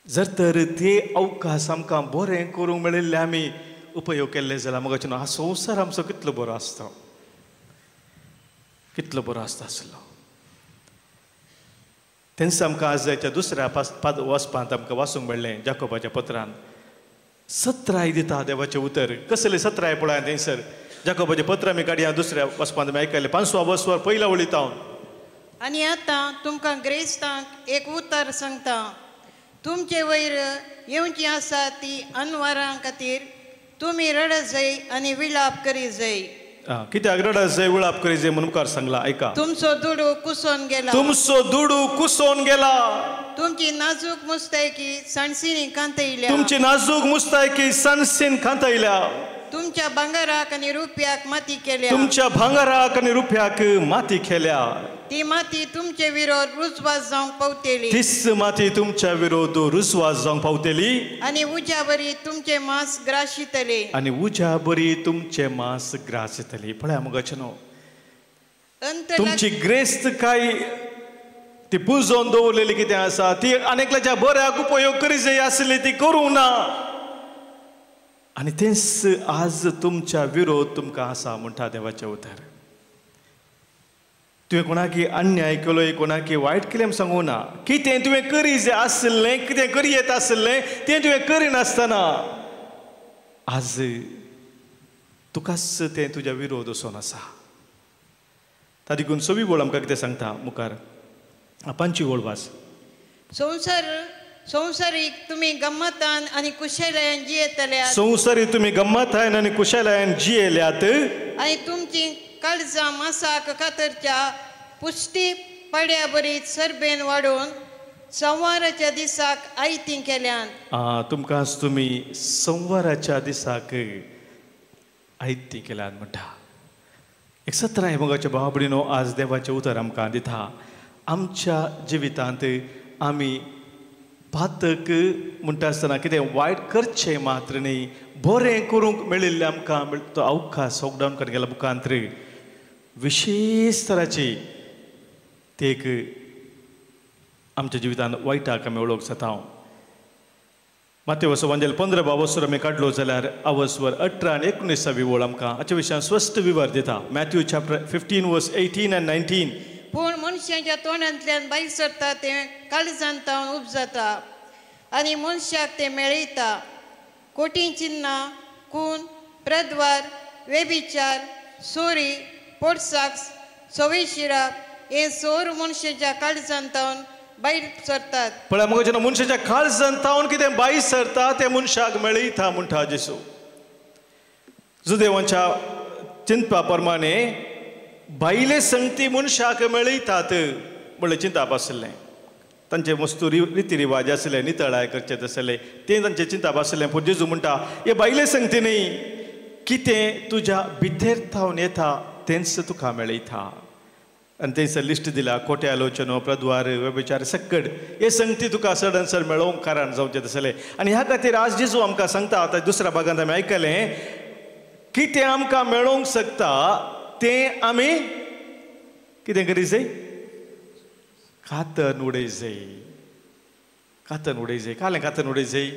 जर तर ते अवकाश आमकां बरें करूंक मेळिल्ले आमी उपयोग केल्ले जाल्यार मोगाचेनो हा संवसार आमचो कितलो बरो आसता आसलो. तेंच आमकां आज जायच्या दुसऱ्या वचपांत आमकां वाचूंक मेळ्ळें जाकोबाच्या पत्रांत 17 दिता देवाचें उतर. कसलें 17 पळय थंयसर जाकोबाचें पत्र आमी काडया दुसऱ्या वचपांत आमी आयकलें 5वा वचवर पयल्या वळीत हांव. आनी आतां तुमकां ग्रेस्तांक एक उतर सांगता. तुमचे वयर येवची आसा ती अनवरां खातीर तुमी रडत जाय आनी विलाप करी जाय. कित्याक रडत जाय विलाप करी जाय म्हणून मुखार सांगला. आयका. तुमचो दुडू कुसोन गेला. तुमचो दुडू कुसोन गेला. तुमची नाजूक मुस्तायकी सणसिनी कांतयल्या. तुमची नाजूक मुस्तायकी सणसीन कांतयल्या. तुमच्या भांगाराक आनी रुपयाक माती केल्या. तुमच्या भांगाराक आनी रुपयाक माती केल्या. ती माती तुमचे विरोध रुजवास जावंक पावतेली. तीच माती तुमच्या विरोध रुजवास जावंक पावतेली. आनी उज्या बरी तुमचे मांस ग्राशितले. आनी उज्या बरी तुमचे मांस ग्रासितली. पळया मुगाचनो तुमची ग्रेस्त काय ती पुजोवन दवरलेली कितें आसा ती अनेकल्याच्या बऱ्याक उपयोग करी जाय आसली ती करूं ना. आनी तेच आज तुमच्या विरोध तुमकां आसा म्हणटा देवाचें उतर. तुवें कोणाकी अन्याय केलोय कोणाकी वायट केलें सांगूं ना. कितें तुवें करी जाय आसलें कितें करी येता आसलें तें तुवें करिनासतना आज तुकाच तें तुज्या विरोध वचोन आसा. तादेखून 6वी वळ आमकां कितें सांगता मुखार 5वी वळ वाच. संवसारीक तुमी गम्मतान आनी कुशेलायेन जियेतल्यात. संवसारीक तुमी गम्मतायेन आनी कुशेलायेन जियेल्यात. आनी तुमची काळजां मासाक कातरच्या पुश्टी पड्या बरी सरबेन वाडून संवाराच्या दिसाक आयतीं केल्यात. तुमकां तुमी संवाराच्या दिसाक आयतीं केल्यात म्हणटा. 17 मोगाच्या भावा भयणीनो आज देवाचें उतर आमकां दिता. आमच्या जिवितांत आमी पातक म्हणटा आसतना कितें वायट करचें मात्र न्ही बरें करूंक मेळिल्लें आमकां तो अवकाश लॉकडावन करून गेल्या मुखांतर विशेश तराची ती एक आमच्या जिवितांत वायटाक आमी वळोवंक जाता. मातेवचो वंजेल 15 वसर आमी काडलो जाल्यार आवसवर 18 आनी 19 वळ आमकां हाचे विशयान स्पश्ट विवर दिता. मॅथ्यू चॅप्टर 15 वर्स 18 and 19. पूण मनशाच्या तोंडांतल्यान भायर सरता तें काळजांतावन उपजता आनी मनशाक तें मेळयता. कोटी चिन्नां खून प्रद्वार वेबिचार चोरी पोटसाक सवेशिराप हे सोर मनशाच्या काळजांतावन भायर सरतात. पळय मग जेन्ना मनशाच्या काळजांतावन कितें भायर सरता तें मनशाक मेळयता म्हणटा जेसू. जुदेवांच्या चिंतपा प्रमाणे भायले संगती मनशाक मेळयतात म्हणलें चिंताप आसलें. तांचे वस्तू रिती रिवाज आसले नितळाय करचें आसलें तें तांचें चिंताप आसलें. पूण जेजू म्हणटा हे भायले संगती न्ही कितें तुज्या भितर थावन येता तेंच तुका मेळयता. आनी थंयसर लिस्ट दिला खोटे आलोचनो प्रद्वार व्यभिचार सकट हे संगती तुका सडनसर मेळोवंक कारण जावचें आसलें. आनी ह्या खातीर आज जेजू आमकां सांगता. आतां दुसऱ्या भागांत आमी आयकलें कितें आमकां मेळोवंक शकता तें आमी कितें करी जाय कातन उडय जाय. कातन उडय जाय. कालें कातन उडय जाय.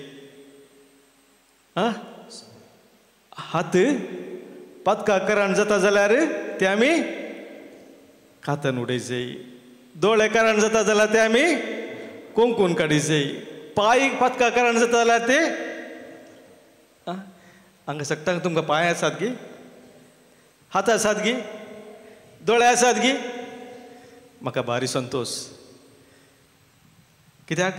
हात पातका कारण जाता जाल्यार ते आमी कातन उडय जाय. दोळे कारण जाता जाल्यार ते आमी कोंकून काडी जाय. पांय पातका कारण जाता जाल्यार ते हांगा सकतांक तुमकां पांय आसात गी हात आसात गी दोळे आसात गी म्हाका भारी संतोश. कित्याक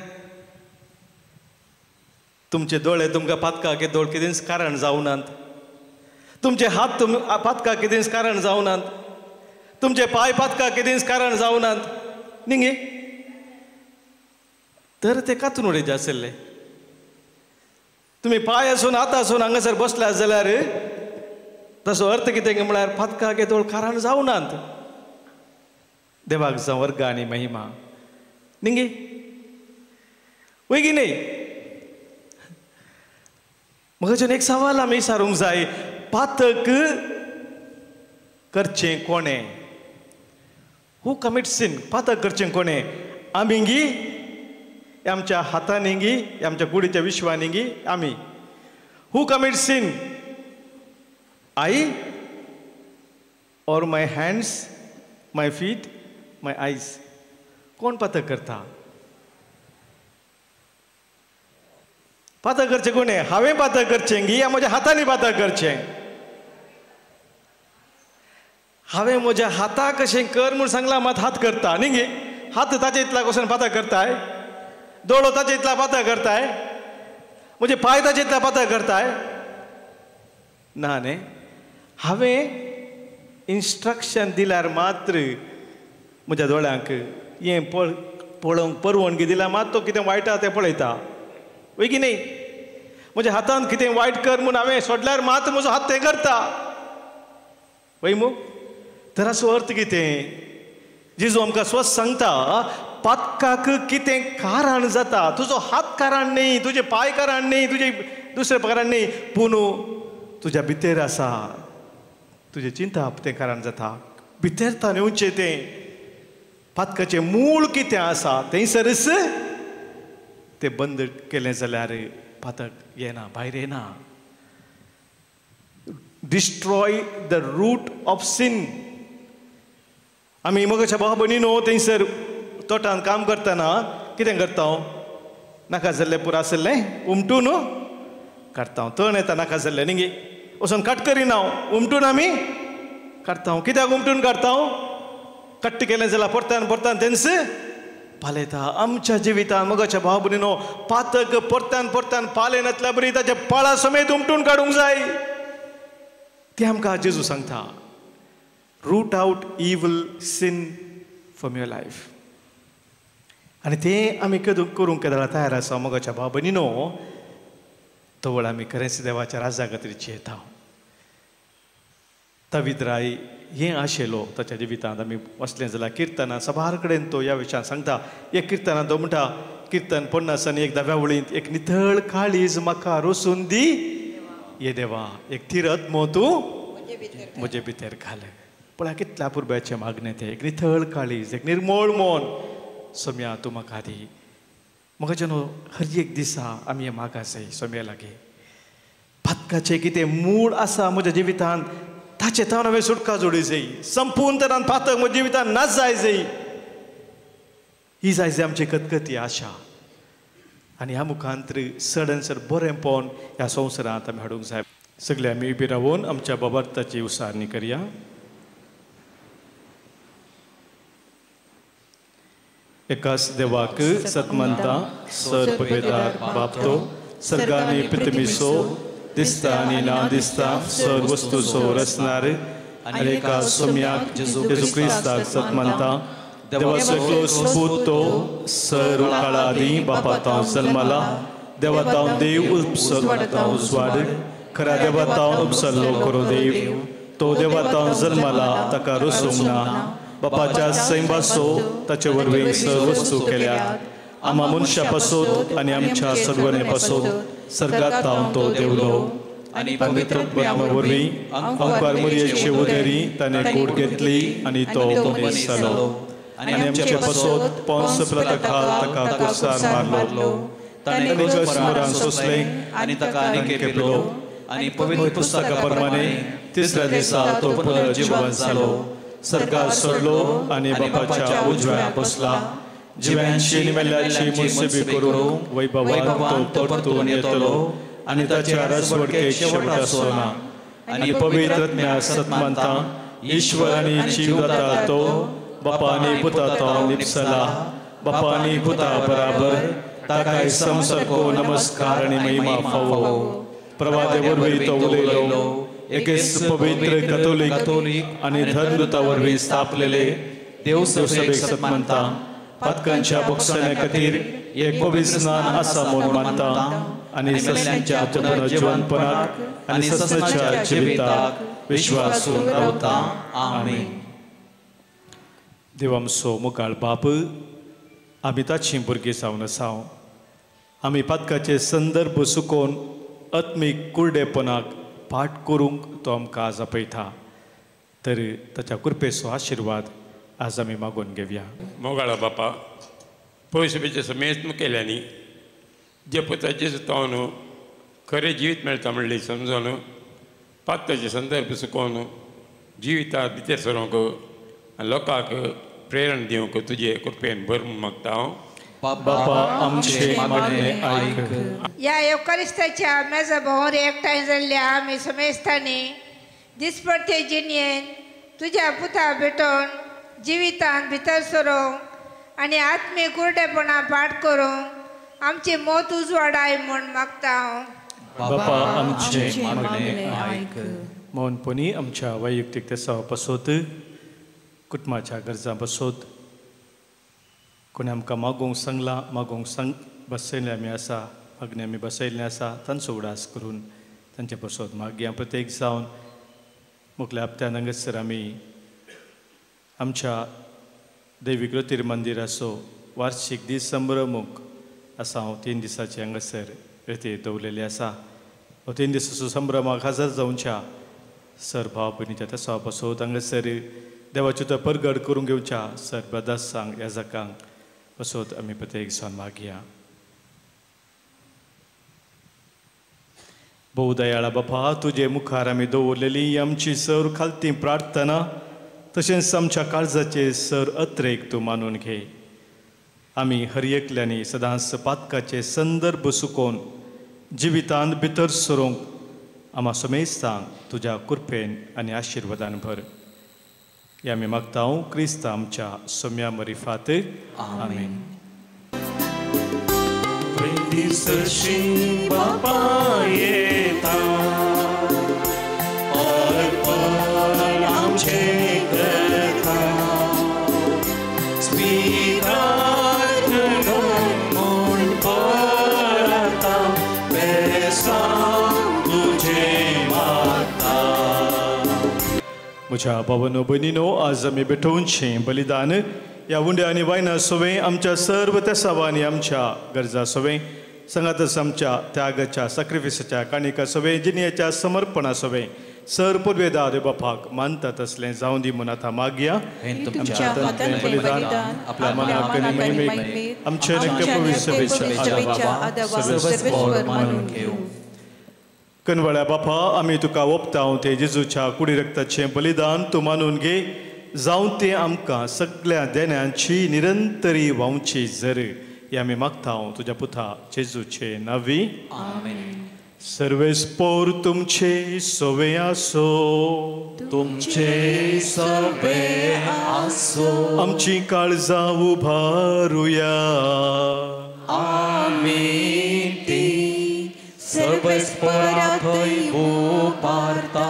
तुमचे दोळे तुमकां पातका दोळ कितेंच कारण जावनात. तुमचे हात पातका कितेंच कारण जावनात. तुमचे पांय पातका कितेंच कारण जावनात न्ही गे. तर ते कातून उडयचे आसले. तुमी पांय आसून हात आसून हांगासर बसल्यात जाल्यार तसो अर्थ कितें म्हळ्यार पातका दोळ कारण जावनात. देवाक जावं वर्ग आनी महिमा न्ही गे वय गी न्ही. म्हाका एक सवाल आमी विचारूंक जाय. पातक करचें कोणें? हू कमिट सीन? पातक करचें कोणें? आमी गी आमच्या हातांनी गी आमच्या कुडीच्या विश्वांनी गी आमी. Who commit sin? I or my hands, my feet, my eyes? कोण पातक करता? पातक करचें कोणें? हांवें पातक करचें गी या म्हज्या हातांनी पातक करचें? हांवें म्हज्या हाताक कशें कर म्हूण सांगलां, मात हात करता न्ही गे. हात ताचे इतला कसो पातक करताय? दोळो ताचे इतला पातक करताय? म्हजे पांय ताचे इतला पातक करताय? ना न्ही. हांवें इन्स्ट्रक्शन दिल्यार मात्र म्हज्या दोळ्यांक हें पळोवंक परवणगी दिल्यार मात तो कितें वायट आहा तें पळयता, वय की न्ही? म्हज्या हातान कितें वायट कर म्हूण हांवें सोडल्यार मात म्हजो हात तें करता, वय मू? तर हाचो अर्थ कितें? जेजू आमकां स्वस्त सांगता, पातकाक कितें कारण जाता, तुजो हात कारण न्ही, तुजे पांय कारण न्ही, तुजे दुसरे कारण न्ही, पूण तुज्या भितर आसा, तुजे चिंता तें कारण जाता. भितर तान येवचें तें पातकाचें मूळ कितें आसा थंयसरच तें बंद केलें जाल्यार पातक येना, भायर येना. Destroy the root of sin. आमी मगाच्या भाव भयणीनो थंयसर तोटान काम करतना कितें करता? नाका जाल्लें पुरो आसलें उमटून काडटा. तण येता नाका जाल्लें न्ही गे, वचून कट करिना, उमटून आमी काडटा. कित्याक उमटून काडटा? कट्ट केलें जाल्यार परतान परतान तेंच पालयता. आमच्या जिवितान मगाच्या भाव भयणीनो पातक परतान परतान पालय नातल्या बरी ताच्या पाळा समेत उमटून काडूंक जाय. ते आमकां जेजू सांगता. रूट आउट इवल सीन फ्रॉम युअर लायफ. आनी तें आमी करूंक केदार तयार आसा मगाच्या भाव भयणीनो, तवळ आमी खरेंच देवाच्या राजा खातीर जियेता. दावीद राय हें आशिल्लो ताच्या जिवितांत. आमी वचलें जाल्यार किर्तनां सबार कडेन तो ह्या विशयान सांगता. एक किर्तनांत तो म्हणटा, किर्तन 50 आनी 1 वळींत, एक नितळ काळीज म्हाका रोसून दी ये देवा, एक तिरत मो तूं म्हजे भितर घाल. पळय कितल्या पुरब्याचें मागणें तें. एक नितळ काळीज, एक निर्मळ मन सोम्या तूं म्हाका दी. म्हाका जेन्ना हर एक दिसा आमी हें मागा जाय सोम्या लागीं. पातकाचें कितें मूळ आसा म्हज्या जिवितांत ताचे तावन हांवें सुटका जोडी जाय. संपूर्ण तरान पातक म्हज्या जिवितांत नाच जाय जाय. ही जाय जाय आमची कतकती आशा. आनी ह्या मुखांतर सडनसर बरेंपण ह्या संवसारांत आमी हाडूंक जाय. सगळे आमी उबी रावून आमच्या बाबार्थाची उसारणी करया. एकाच देवाक सतमंता सर पदवेदार बापतो सर्गांनी पितमिसो दिसता आनी ना दिसता सर वस्तूचो रचणार आनी एका सोम्याक जेजू क्रिस्ताक सतमंता देवा सगळो स्पूत तो सर काळादी बापातां जल्माला. देवा तावन देव उसवाड खऱ्या देवा तावन उपसल्लो करो देव. तो देवा तावन जल्माला ताका रोसूंक ना. बापाच्या सैंबासो ताचे वरवीं सर वस्तू केल्यात. आम्हा मनशा पासोत आनी आमच्या सडवणे पासोत सर्गात तावन तो देवलो. आनी पवित्र आत्म्या वरवीं अंकार मरियेचे उदेरी ताणें कूड घेतली आनी तो मनीस जालो. आनी आमचे पासोत पोंस पिलाताखाल ताका कुसार मारलो. ताणें कसमरान सोंसलें आनी ताका आनीक केलो. आनी पवित्र पुस्तका प्रमाणे तिसऱ्या दिसा तो पुनर्जीवन जालो. सर्गार सोडलो आनी बापाच्या उजव्याक बसला. जिव्यांची निमेल्ल्याची मुसबी करून वैभवान तो परतून येतलो आनी ताच्या राजवडकेक शेवट आसना. आनी पवित्र आत्म्या सतमंता ईश्वर आनी जीवदाता तो बापा आनी पुता तो निपसला. बापा आनी पुता बराबर ताकाय समसको नमस्कार आनी महिमा फावो. प्रवादे वरवीं तो उलयलो. एकेच पवित्र कॅथोलीक आनी धर्मदूता वरवीं स्थापलेले देव सभेक सतमंता पातकांच्या भोगसण्या खातीर एक पवित्र स्नान आसा म्हूण मानता. आनी सस्यांच्या पुनर्जीवनपणाक आनी सस्याच्या जिविताक विश्वासून रावता. आमीन. देव आमचो मुखार बाप, आमी ताचीं भुरगीं जावन आसा. आमी पातकाचे संदर्भ सुकोवन आत्मीक कुर्डेपणाक पाठ करूंक तो आमकां आज आपयता. तर ताच्या कृपेचो आशिर्वाद आज आमी मागून घेवया. मोगाळा बापा, पयसुबेचे समेत केल्यांनी जे पुताचे सुतावन खरें जिवीत मेळटा म्हणलें समजून पातकाचे संदर्भ सुकोवन जिवितांत भितर सरोंक आनी लोकांक प्रेरण दिवंक तुझे कृपेन भरून मागता हांव. बापा आमचे मागणे ऐक. या एवकारिस्ताच्या मेजा भोवून एकठांय जाल्ल्या आमी समेस्तांनी दिसपट्टे जिणयेन तुज्या पुता भेटोवन जिवितांत भितर सरोंक आनी आत्मीक कुर्डेपणां पाठ करूंक आमची मोत उजवाडाय म्हूण मागता हांव. बापा आमचे मागणे ऐक. मौनपणी आमच्या वैयक्तीक तेसां पासत कुटुंबाच्या गरजां पासत कोणी आमकां मागोवंक सांगलां मागोवंक बसयल्ले आमी आसा मागणी आमी बसयल्ले आसा तांचो उडास करून तांचे पासत मागया. प्रत्येक जावन मुखल्या हप्त्यान हांगासर आमी आमच्या दैवीक रतीर मंदिराचो वार्षिक दीस संभ्रमूक आसा. हांव 3 दिसांची हांगासर रतीर दवरलेली आसा. हो 3 दिसाचो संभ्रमाक हजर जावच्या सर भाव भयणीच्या तेसां पासत हांगासर देवाच्यो तो परगड करून घेवच्या सर ब्रदर्सांक याजकांक पासत आमी प्रत्येक जावन मागया. भोव दयाळा बापा तुजे मुखार आमी दवरलेली आमची सर खालती प्रार्थना तशेंच आमच्या काळजाचे सर अत्रेक तूं मानून घे. आमी हर एकल्यांनी सदांच पातकाचे संदर्भ सुकोवन जिवितांत भितर सरोंक आम्हा समेस्तांक तुज्या कृपेन आनी आशिर्वादान भर. हे आमी मागता हांव क्रिस्त आमच्या सोम्या मरिफात. आमीन. दिसशी बापा येता अर्पण आमचे करता स्वीकार म्हूण परता बेसांव तुजे मागता. म्हज्या भावांनो भयणीनो आज आमी भेटोवनशें बलिदान ह्या उंड्या आनी वायना सोवें आमच्या सर्व तेसावांनी आमच्या गरजा सोवें संगातच आमच्या त्यागाच्या सॅक्रिफिसाच्या काणिका सोवें जिणेच्या समर्पणा सोवें सर पुर्वेदाद बापाक मानतात असलें जावं दी म्हूण आतां मागया. बलिदान आपल्या मनाक आनी महिमेक आमचे नक्की कनवळ्या बापा आमी तुका ओपतांव ते जेजूच्या कुडी रक्ताचें बलिदान तूं मानून घे जावं तें आमकां सगळ्या देण्यांची निरंतरी व्हांवची जर हे आमी मागता तुज्या पुता जेजूचे नांवी. सर्वेस्पोर तुमचे सोवे आसो तुमचे सवे आसो आमची काळजां उबारुया आमी ती सर्वेस्पराक उबारता.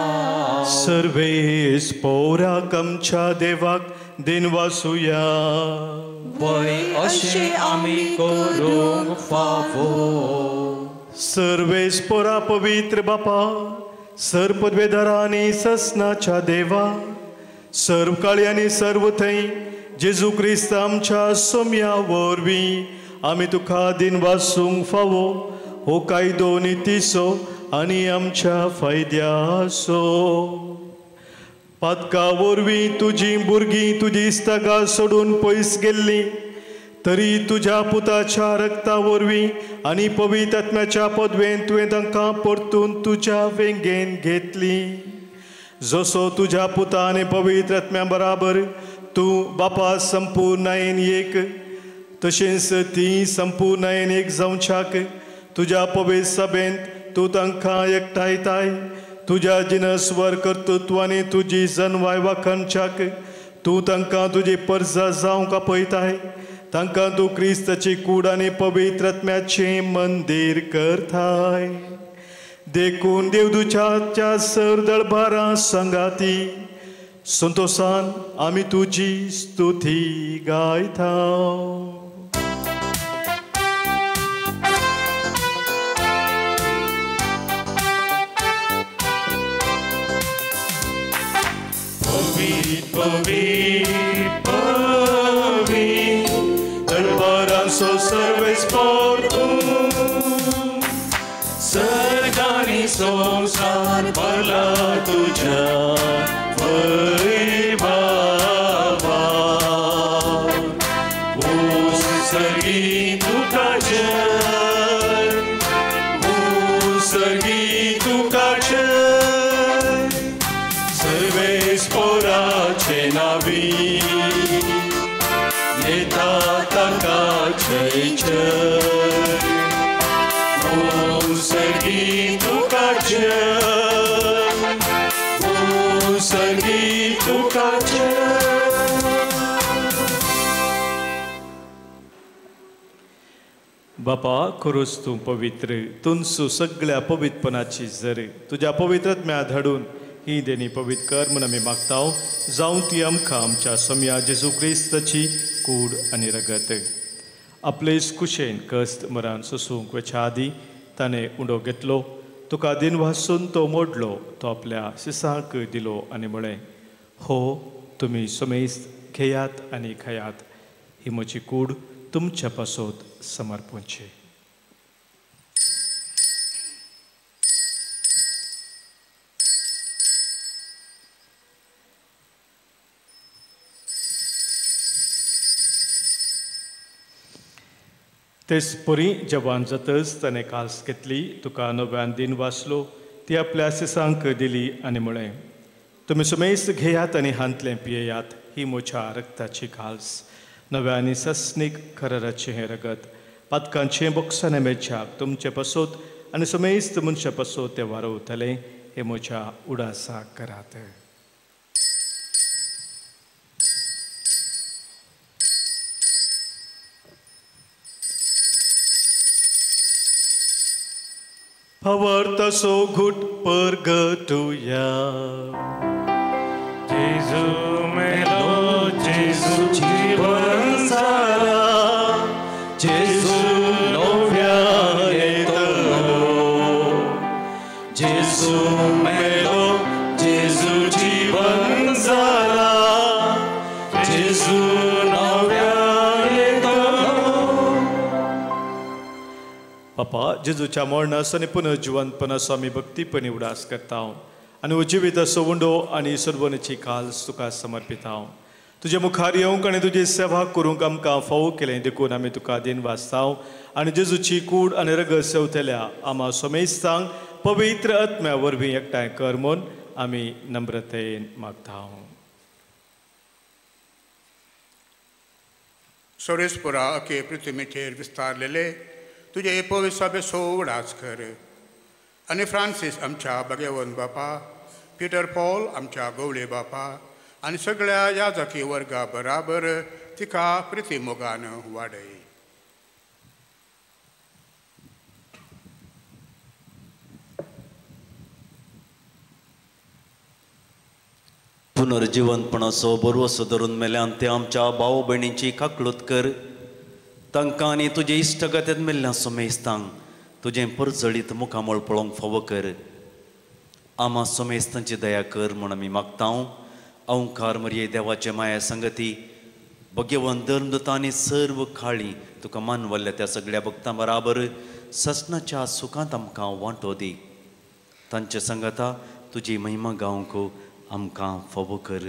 सर्वेस्पोराक आमच्या देवाक दिनवासुया पळय अशें आमी करूंक फावो. सर्वेस्पोरा पवित्र बापा सर पदवेदारा आनी ससनाच्या देवा सर्व काळी आनी सर्व थंय जेजू क्रिस्त आमच्या सोम्या वरवीं आमी तुका दिन वासूंक फावो हो कायदो नितीसो आनी आमच्या फायद्याचो. पातका वरवीं तुजीं भुरगीं तुजी इस्तगां सोडून पयस गेल्लीं तरी तुज्या पुताच्या रक्ता वरवीं आनी पवित्र आत्म्याच्या पदवेन तुवें तांकां परतून तुज्या वेंगेन घेतलीं. जसो तुज्या पुता आनी पवित्र आत्म्या बराबर तूं बापा संपूर्णायेन एक तशेंच ती संपूर्णायेन एक जावच्याक तुज्या पवित्र सभेंत तूं तांकां एकठांयताय. तुज्या जिनस्वर कर्तृत्व आनी तुजी जनवाय वाखणच्याक तूं तांकां तुजी परजा जावंक आपयताय. तांकां तूं क्रिस्ताची कूड आनी पवित्र आत्म्याचें मंदीर करताय. देखून देवदूताच्या सर दळबारां संगाती संतोशान आमी तुजी स्तुती गायता. दरबारांचो सर्वेस्पोर सर्गांनी संवसार भरला तुज्या वैभवा. उसर्गी तुका जय उसर्गी तुका जय सर्वेस्पोराचे नावी जय जय ओम सर्गी तुका जय ओम सर्गी तुका जय. बापा खरोच तूं पवित्र तुनसू सगळ्या पवित्रपणाची झर तुज्या पवित्रत्म्यांत हाडून ही देणी पवित्र कर म्हूण आमी मागता जावं ती आमकां आमच्या सोम्या जेजू क्रिस्ताची कूड आनी रगत. आपलेच कुशेन कस्त मरान सोसूंक वच्या आदी ताणें उंडो घेतलो तुका दिन वासून तो मोडलो तो आपल्या शिसांक दिलो आनी म्हळें हो तुमी सोमेस्त घेयात आनी खायात ही म्हजी कूड तुमच्या पासोत समर्पूंची. तेच परी जवान जातच ताणें काल्स घेतली तुका नव्यान दिन वाचलो ती आपल्या सिसांक दिली आनी म्हळें तुमी सुमेस्त घेयात आनी हांतलें पियेयात ही म्हज्या रक्ताची काल्स नव्यानी सस्नीक खरराचें हें रगत पातकांचें बोक्साने मेच्याक तुमचे पासोत आनी सुमेस्त मनशा पासोत तें वारोवतलें हें म्हज्या उडासाक करात. Pavartaso gut purgatuya. जेजू मेलो जेजू जीवन सारा जेजू नव्यान येतलो जेजू मेलो जेजू जीवन जाला जेजू नव्यान येतलो. बापा जेजूच्या मरणास आनी पुनर्जिवंतपणास आमी भक्तीपणी उडास करता आनी जिवीत सवंडो आनी सर्वनाची काल्स तुका समर्पिता. तुजे मुखार येवंक आनी तुजी सेवा करूंक आमकां फावो केलें देखून आमी तुका दिन वाचता आनी जेजूची कूड आनी रगत सेवतल्या आमा सोमेस्तांक पवित्र आत्म्या वरवीं एकठांय कर म्हूण आमी नम्रतेन मागता. सोरेस्पुरा अखे पृथ्वीचेर विस्तारलेले तुजे पवित्र सभे सोडाच कर आनी फ्रांसीस आमच्या भगवंत बापा पीटर पॉल आमच्या गवळे बापा आनी सगळ्या याजकी वर्गा बराबर तिका प्रिती मोगान वाडय. पुनर्जिवंतपणाचो बरवसो धरून मेल्यान ते आमच्या भाव भयणींची काकळूत कर तांकां आनी तुजे इश्टगत्यांत मेल्ल्या सोमेस्तांक तुजें परजळीत मुखामळ पळोवंक फावो कर. आमा सोमेस्तांची दया कर म्हूण आमी मागता. अवंकार मरये देवाचे माया संगती भगवंत धर्मदूतां आनी सर्व खाळी तुका मानवल्ल्या त्या सगळ्या भक्तां बराबर ससनाच्या सुखांत आमकां वांटो दी. तांचे संगता तुजी महिमा गावंक आमकां फावो कर.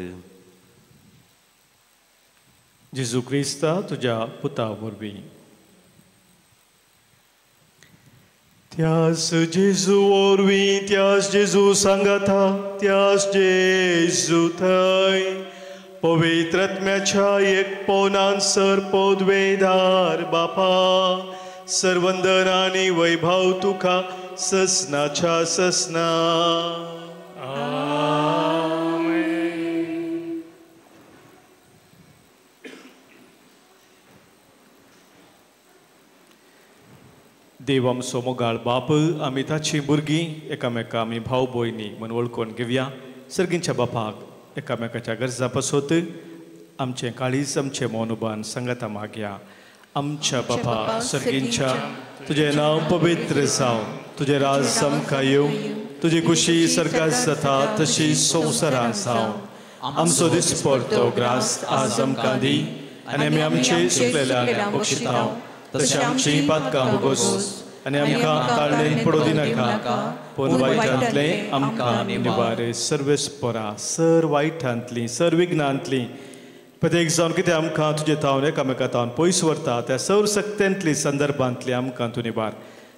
जेजू क्रिस्ता तुज्या पुता वरवीं त्यास जेजू वरवीं त्यास जेजू सांगाता त्यास जेजू थंय पवित्र आत्म्याच्या एकपणान सरपोद्वेदार बापा सर्वंदन आनी वैभव तुका ससनाच्या ससना. देव आमचो मोगाळ बाप आमी ताची भुरगीं एकामेकां आमी भाव भयणी म्हूण वळखून घेवया. सर्गींच्या बापाक एकामेकाच्या गरजा पासत आमचें काळीज आमचें मौनोबान सांगाता मागया. आमच्या बापा सर्गींच्या तुजें नांव पवित्र जावं तुजें राज आमकां येवं तुजी खुशी सर्गात जाता तशी संवसारांत जावं. आमचो दिसपडटो ग्रास आज आमकां दी आनी आमी आमचे सुकलेल्यांक बक्षिता तशें आमची पातकां भोगोस आनी आमकां ताळणेन पडो दिनाका पूण वायटांतलें आमकां निवार. सर्वेस्परा सर वायटांतलीं सर विघ्नांतलीं प्रत्येक जावन कितें आमकां तुजे तावन एकामेका तावन पयस व्हरता त्या सर सक्त्यांतली संदर्भांतली आमकां तूं निवार.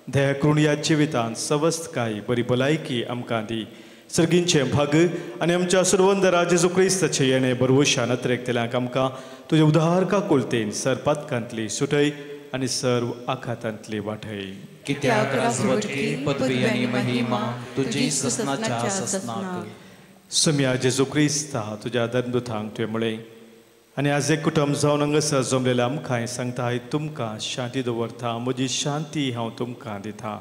दया करून ह्या जिवितांत सवस्थकाय बरी भलायकी आमकां दी. सर्गींचें भाग आनी आमच्या सर्वंदरा जेजू क्रिस्ताचें येणें बरवशान नत्रेक तेल्यांक आमकां तुजे उदार काकुलतेन सर पातकांतली सुटय आनी सर्व आखातांतली वाटय. कित्याक राजवटकी पदवी आनी महिमा तुजी ससनाच्या ससनाक. सम्या जेजू क्रिस्ता तुज्या धर्मदुतांक तुवें म्हळें आनी आज एक कुटुंब जावन हांगासर जमलेले आमकां सांगता हांव तुमकां शांती दवरता, म्हजी शांती हांव तुमकां दिता.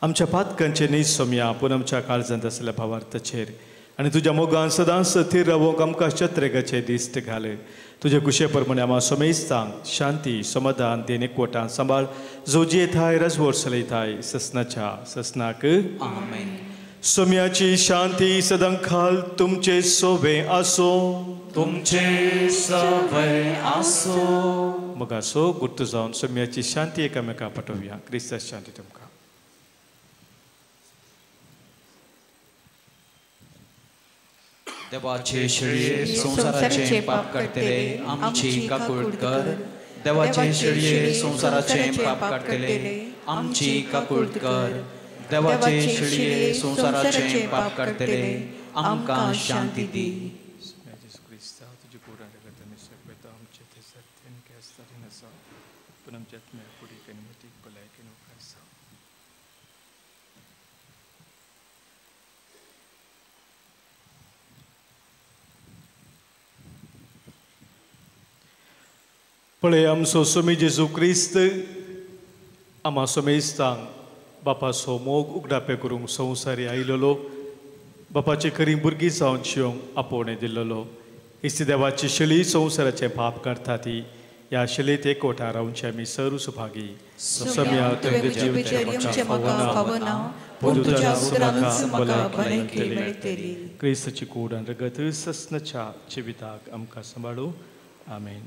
आमच्या पातकांचे न्ही सोम्या पूण आमच्या काळजांत आसलेल्या भावार्थाचेर आनी तुज्या मोगान सदांच स्थिर रावूंक आमकां शत्रेगाचे दिश्ट घाल. तुजे कुशे प्रमाणे आमी सोमेस्तांक शांती समाधान देन एकवटान सांबाळ जोजी येताय राजवट चलयताय ससनाच्या ससनाक. आमेन. सोम्याची शांती सदां खाल तुमचे सोबे आसो. तुमचे सवय आसो. मग असो गुर्त जावन सोम्याची शांती एकामेका पाठोवया. क्रिस्ता शांती तुमकां. देवाचे शिळये संसाराचे पाप काडटले आमची काकूळ कर. देवाचे शिळये संसाराचे पाप काडटले आमची काकूळ कर. देवाचे शिळये संसाराचे पाप काडटले आमकां शांती दी. पळय आमचो सोमी जेजू क्रिस्त आमा सोमेस्तांक बापाचो मोग उगडापे करूंक संवसारी आयिल्लो, बापाची खरी भुरगीं जावन जिवंक आपोवणें दिल्लो. इस्ती देवाची शिळी संवसाराचें पाप काडटा ती ह्या शिळेत एकवटा रावचे आमी सर्व सुभागी. सम्या तुवें जिवीचे म्हाका फावना पूण तुज्या उदरांत म्हाका भलायकी मेळटली. क्रिस्ताची कूड आनी रगत ससनाच्या जिविताक आमकां सांबाळू. आमेन.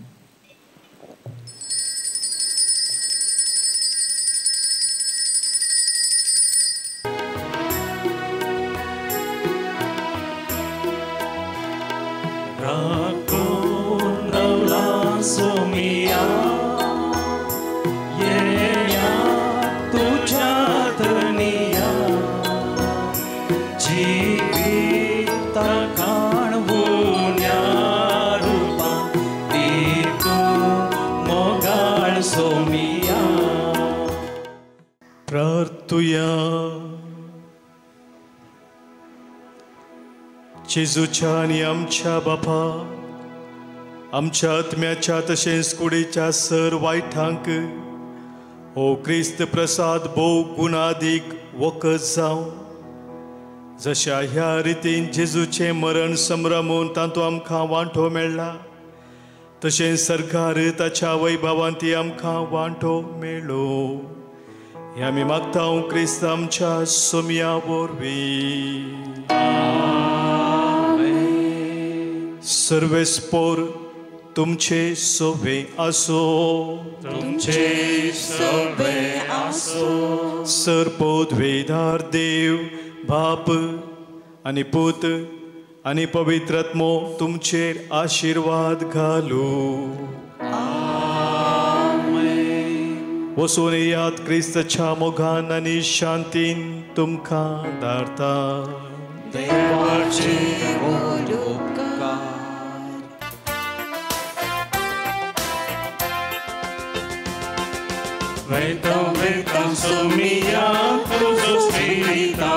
राखून रवला सोमिया येया तुझ्या धनिया जिवीत काणवुन्या रूपा ती तूं मोगाळ सोमिया. प्रार्थुया. जेजूच्या आनी आमच्या बापा आमच्या आत्म्याच्या तशेंच कुडीच्या सर वायटांक हो क्रिस्त प्रसाद भोव गुणादीक वखद जावं. जशा ह्या रितीन जेजूचें मरण संभ्रमून तातूंत आमकां वांटो मेळ्ळा तशेंच सरकार ताच्या वैभवान ती आमकां वांटो मेळ्ळो. हे आमी मागता क्रिस्त आमच्या सोम्या वरवीं. सर्वेस्पोर तुमचे सोबे आसो. तुमचे सोबे आसो. सरपोद्वेदार देव बाप आनी पूत आनी पवित्र आत्मो तुमचेर आशिर्वाद घालू. वचून येयात क्रिस्ताच्या मोगान आनी शांतीन तुमकां धाडटा. Vento, vento, somia, tuzo spirito